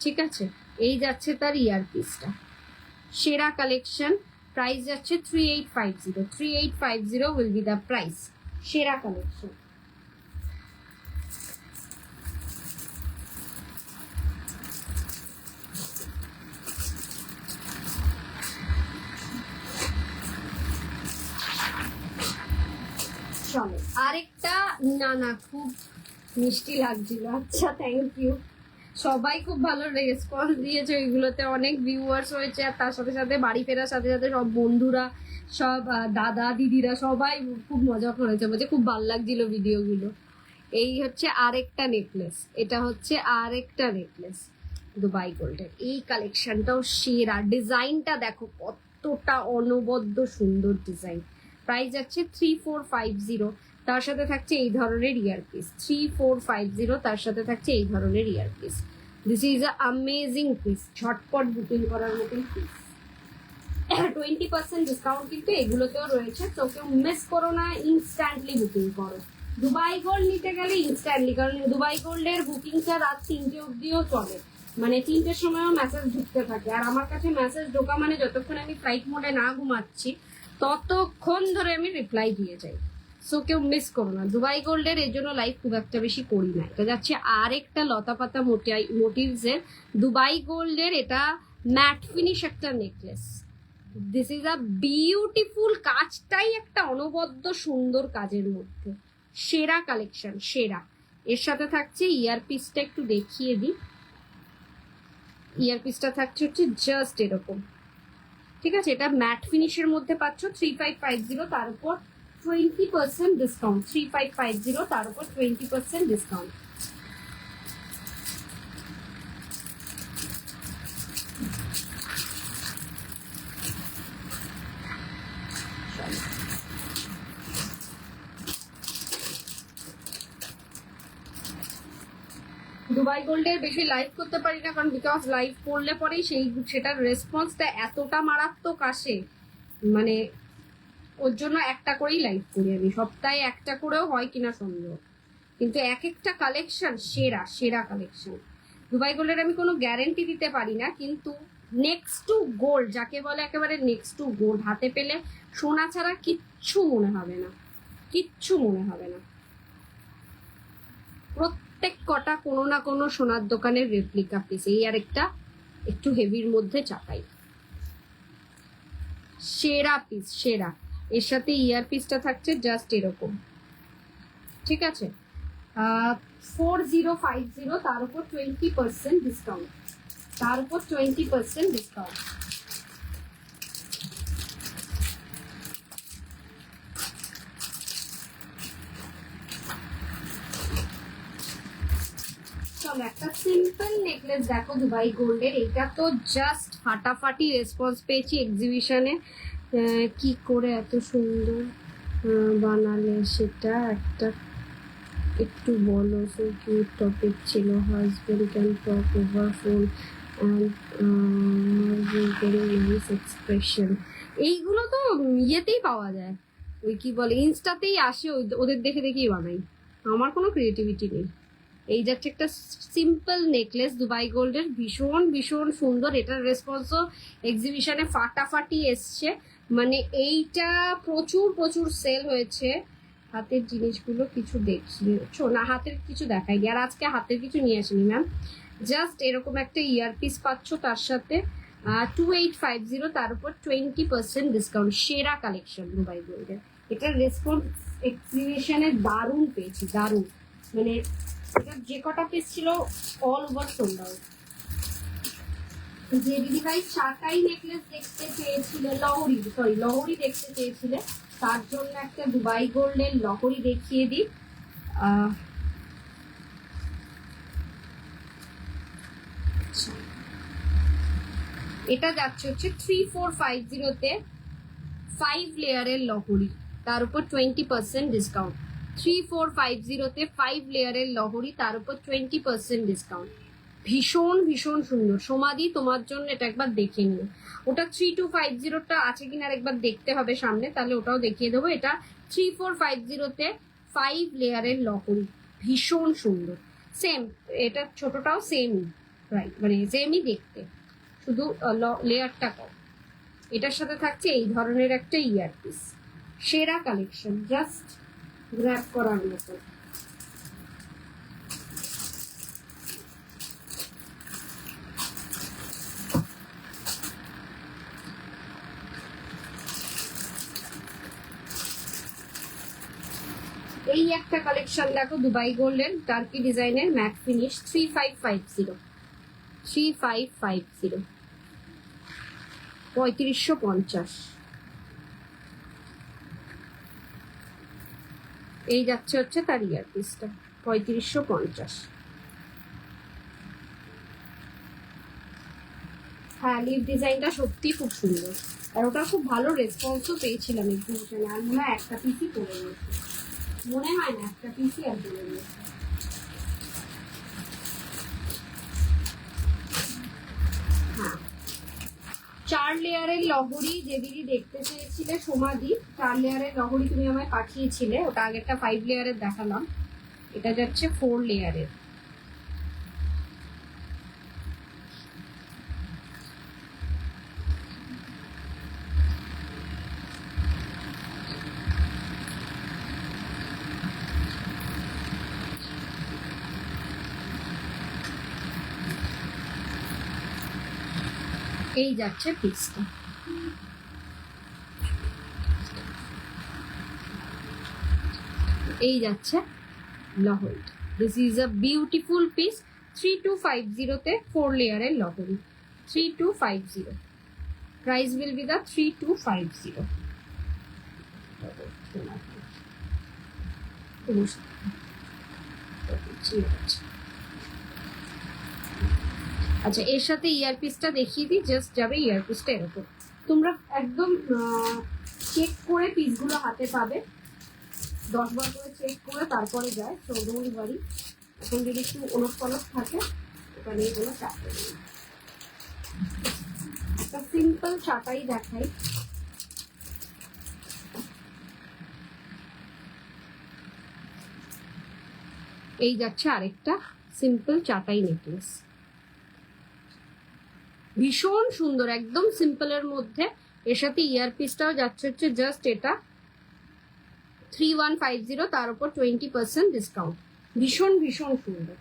ঠিক আছে, এই যাচ্ছে তার ইয়ার পিসটা, সেরা কালেকশন। প্রাইস যাচ্ছে 3850 উইল বি দ্য প্রাইস। সেরা কালেকশন। চলো আরেকটা, না খুব মিষ্টি লাগছিল। আচ্ছা, থ্যাংক ইউ, সবাই খুব ভালো রেসপন্স দিয়েছে, ওইগুলোতে অনেক ভিউয়ার্স হয়েছে, আর তার সাথে সাথে বাড়ি ফেরার সাথে সাথে সব বন্ধুরা, সব দাদা দিদিরা সবাই খুব মজা করেছে, বলছে খুব ভালো লাগছিল ভিডিওগুলো। এই হচ্ছে আরেকটা নেকলেস, এটা হচ্ছে আরেকটা নেকলেস দুবাই গোল্ডের, এই কালেকশনটাও সেরা, ডিজাইনটা দেখো কতটা অনবদ্য সুন্দর ডিজাইন। প্রাইস যাচ্ছে 3450, তার সাথে থাকছে এই ধরনের ইয়ারপিস, 3450, তার সাথে থাকছে এই ধরনের earpiece. This is a amazing piece, ঝটপট বুকিং করার মতন পিস। 20% ডিসকাউন্ট কিন্তু এগুলোতেও রয়েছে, তো কেউ মিস করো না, ইনস্ট্যান্টলি বুকিং করো। দুবাই গোল্ড নিতে গেলে ইনস্ট্যান্টলি, কারণ দুবাই গোল্ডের বুকিংটা রাত 3টে অবধিও চলে, মানে 3টের সময়ও মেসেজ ঢুকতে থাকে, আর আমার কাছে মেসেজ ঢোকা মানে যতক্ষণ আমি ফ্লাইট মোডে না ঘুমাচ্ছি ততক্ষণ ধরে আমি রিপ্লাই দিয়ে যাই। সো কেউ মিস করো না দুবাই গোল্ডের, এর জন্য লাইভ খুব একটা বেশি করি না। এটা যাচ্ছে আরেকটা লতা পাতা মোটিভস এর দুবাই গোল্ডের, এটা ম্যাট ফিনিশ একটা necklace. This is a beautiful, কাজটাই একটা অনবদ্য সুন্দর কাজের মধ্যে, সেরা কালেকশন, সেরা। এর সাথে থাকছে ইয়ারপিসটা, একটু দেখিয়ে দিই, ইয়ারপিসটা থাকছে হচ্ছে জাস্ট এরকম। ঠিক আছে, এটা ম্যাট ফিনিশের মধ্যে পাচ্ছ, 3550, তার উপর 20% ডিসকাউন্ট, 3550, তার উপর 20% ডিসকাউন্ট। দুবাই গোল্ডের বেশি লাইভ করতে পারি না, কারণ বিকজ লাইভ করলে পরেই সেটার রেসপন্সটা এতটা মারাত্মক আসে, মানে ওর জন্য একটা করেই লাইভ করি আমি, সপ্তাহে একটা করেও হয় কিনা সন্দেহ, কিন্তু এক একটা কালেকশন সেরা, সেরা কালেকশন। দুবাই গোল্ডের আমি কোনো গ্যারেন্টি দিতে পারি না, কিন্তু নেক্সট টু গোল্ড যাকে বলে, একেবারে নেক্সট টু গোল্ড, হাতে পেলে সোনা ছাড়া কিচ্ছু মনে হবে না, কিচ্ছু মনে হবে না। প্রত্যেক কটা কোনো না কোনো সোনার দোকানের রেপ্লিকা পিস। এই আর একটা একটু হেভির মধ্যে চাপাই, সেরা পিস, সেরা। এর সাথে ইয়ার পিসটা থাকছে জাস্ট এরকম। ঠিক আছে, 4050, তার উপর 20% ডিসকাউন্ট, তার উপর 20% ডিসকাউন্ট। চলো একটা সিম্পল নেকলেস দেখো দুবাই গোল্ডের। এটা তো জাস্ট ফাটাফাটি রেসপন্স পেয়েছি এক্সিবিশনে। কি করে এত সুন্দর বানালে সেটা একটা একটু বলো। সো কিউট টপিক ছিল, husband can talk over phone and very nice expression. এইগুলো তো ইয়েতেই পাওয়া যায়, ওই কি বলে ইনস্টাতেই আসে, ওদের দেখে দেখেই বানাই, আমার কোনো ক্রিয়েটিভিটি নেই। এই যাচ্ছে একটা সিম্পল নেকলেস দুবাই গোল্ডের, ভীষণ ভীষণ সুন্দর। এটার রেসপন্সও এক্সিবিশনে ফাটাফাটি এসছে, মানে এইটা প্রচুর প্রচুর সেল হয়েছে। হাতের জিনিসগুলো কিছু দেখিয়েছো না, হাতের কিছু দেখাইনি, আর আজকে হাতের কিছু নিয়ে আসিনি ম্যাম। জাস্ট এরকম একটা ইয়ারপিস পাচ্ছ তার সাথে 2850, তার উপর 20% ডিসকাউন্ট। সেরা কালেকশন দুবাই গোল্ডের। এটার রেসপন্স এক্সিবিশনে দারুণ পেয়েছি, দারুণ। মানে এটা যে কটা পিস ছিল অল ওভার সোল্ড আউট। যে দিদিভাই চাটাই নেকলেস দেখতে চেয়েছিলে, লহরি দেখতে চেয়েছিলে, তার জন্য একটা দুবাই গোল্ডের লহরি দেখিয়ে দিই। এটা যাচ্ছে হচ্ছে 3450-তে 5 লেয়ারের লহরি, তার উপর 20% ডিসকাউন্ট। 3450-তে 5 লেয়ারের লহরি, তার উপর 20% ডিসকাউন্ট। ভীষণ ভীষণ সুন্দর। সমাধি তোমার জন্য এটা একবার দেখে নিও। ওটা 3250-টা আছে কিনা একবার দেখতে হবে সামনে, তাহলে ওটাও দেখিয়ে দেবো। এটা 3450-তে 5 লেয়ারের লহরি, ভীষণ সুন্দর। সেম, এটা ছোটটাও সেম, রাইট, মানে সেমই দেখতে, শুধু লেয়ারটা কম। এটার সাথে থাকছে এই ধরনের একটা ইয়ারপিস। সেরা কালেকশন, জাস্ট গ্র্যাব করার মতো। এই একটা কালেকশন দেখো দুবাই গোল্ডেন টার্কি ডিজাইনের ম্যাট ফিনিশ 3550, 3550 এই যাচ্ছে হচ্ছে তার ইয়ারপিসটা 3550। হ্যাঁ, লিভ ডিজাইনটা সত্যি খুব সুন্দর, আর ওটা খুব ভালো রেসপন্সও পেয়েছিলাম এক্সিবিশনে। আর মনে হয় একটা পিসই করে রয়েছে, মনে হয় না একটা পিসই আর করে রয়েছে। হ্যাঁ, 4 লেয়ারের লহরি যে দিদি দেখতে চেয়েছিলে সমাধি, 4 লেয়ারের লহরি তুমি আমায় পাঠিয়েছিলে। ওটা আগেরটা 5 লেয়ারের দেখালাম, এটা যাচ্ছে 4 লেয়ারের। এই যাচ্ছে পিসটা। এই যাচ্ছে লহরি। This is a beautiful piece. 3250-তে 4 লেয়ারের লহরি, 3250। Price will be the 3250। আচ্ছা, এর সাথে ইয়ারপিসটা দেখিয়ে দিই, জাস্ট যাবে ইয়ারপিসটা এরকম। তোমরা একদম চেক করে পিসগুলো হাতে পাবে, 10 বার করে চেক করে তারপরে যায়। তো ডোন্ট ওয়ারি, এখন যদি একটু ওলট পালট থাকে ওখানে কোনো চাপ নেই। একটা সিম্পল চাটাই দেখাই। এই যাচ্ছে আরেকটা সিম্পল চাটাই নেকলেস, ভীষণ সুন্দর, একদম সিম্পলের মধ্যে। এর সাথে ইয়ারপিসটাও যাচ্ছে হচ্ছে জাস্ট এটা 3150, তার উপর 20% ডিসকাউন্ট। ভীষণ ভীষণ সুন্দর,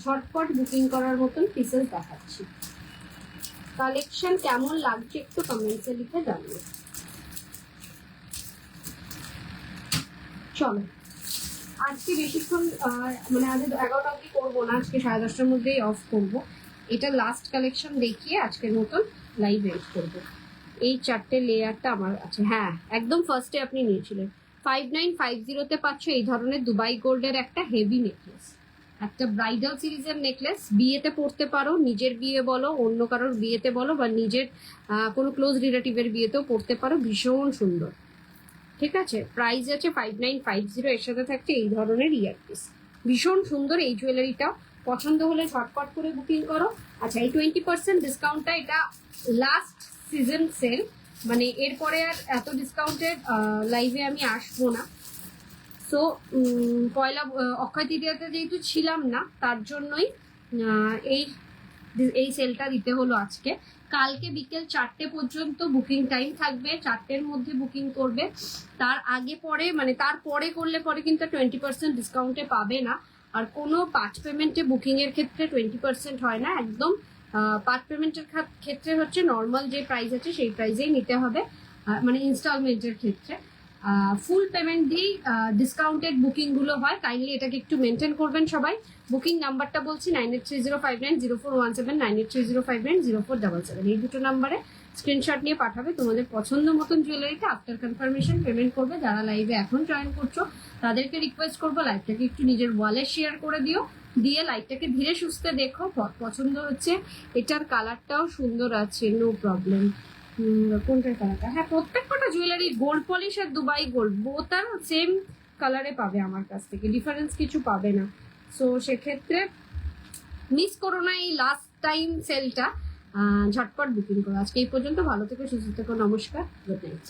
ঝটপট বুকিং করার মতন পিসেস দেখাচ্ছি। কালেকশন কেমন লাগছে একটু কমেন্টসে লিখে জানিও। চলো, আজকে বেশিক্ষণ মানে আজ 11টা অবধি করবো না, আজকে 10:30টার মধ্যেই অফ করবো। এটা লাস্ট কালেকশন দেখিয়ে আজকের মতন লাইভ এন্ড করবো। এই 4টে লেয়ারটা আমার আছে। হ্যাঁ, একদম ফার্স্টে আপনি নিয়েছিলেন। 5950-তে পাচ্ছ এই ধরনের দুবাই গোল্ডের একটা হেভি নেকলেস, একটা ব্রাইডাল সিরিজের নেকলেস, বিয়েতে পরতে পারো, নিজের বিয়ে বলো, অন্য কারোর বিয়েতে বলো, বা নিজের কোনো ক্লোজ রিলেটিভের বিয়েতেও পরতে পারো, ভীষণ সুন্দর। ঠিক আছে, প্রাইস আছে 5950। এর সাথে থাকছে এই ধরনের ইয়ারপিস, ভীষণ সুন্দর এই জুয়েলারিটা। পছন্দ হলে ঝটপট করে বুকিং করো। আচ্ছা, এই 20% ডিসকাউন্টটা এটা লাস্ট সিজন সেল, মানে এরপরে আর এত ডিসকাউন্টের লাইভে আমি আসবো না। সো পয়লা অক্ষয় তৃতীয়াতে যেহেতু ছিলাম না, তার জন্যই এই এই সেলটা দিতে হলো আজকে। কালকে বিকেল 4টে পর্যন্ত বুকিং টাইম থাকবে, 4টের মধ্যে বুকিং করবে। তার আগে পরে মানে তারপরে করলে পরে কিন্তু 20% ডিসকাউন্টে পাবে না। আর কোনো পার্ট পেমেন্টে বুকিং এর ক্ষেত্রে 20% হয় না, একদম পার্ট পেমেন্টের ক্ষেত্রে হচ্ছে নর্মাল যে প্রাইস আছে সেই প্রাইসেই নিতে হবে, মানে ইনস্টলমেন্টের ক্ষেত্রে। ফুল পেমেন্ট দিয়েই ডিসকাউন্টেড বুকিং গুলো হয়, কাইন্ডলি এটাকে একটু মেনটেন করবেন সবাই। বুকিং নাম্বারটা বলছি 9830590417, 9830590477। এই দুটো নাম্বারে স্ক্রিনশট নিয়ে পাঠাবে তোমাদের পছন্দ মতন জুয়েলারিটা। আফটার কনফার্মেশন পেমেন্ট করবে। যারা লাইভে এখন জয়েন করছো তাদেরকে রিকোয়েস্ট করবো লাইভটাকে একটু নিজের ওয়ালে শেয়ার করে দিও, দিয়ে লাইভটাকে ধীরে সুস্থে দেখো। পছন্দ হচ্ছে, এটার কালারটাও সুন্দর আছে, নো প্রবলেম। কোনটার কালারটা, হ্যাঁ প্রত্যেকটা জুয়েলারি গোল্ড পলিশ আর দুবাই গোল্ড বোথ আর সেম কালারে পাবে আমার কাছ থেকে, ডিফারেন্স কিছু পাবে না। সো সেক্ষেত্রে মিস করো না এই লাস্ট টাইম সেলটা, ঝটপট বুকিং করো। আজকে এই পর্যন্ত, ভালো থেকো, সুস্থ থেকো, নমস্কার, গুড নাইট।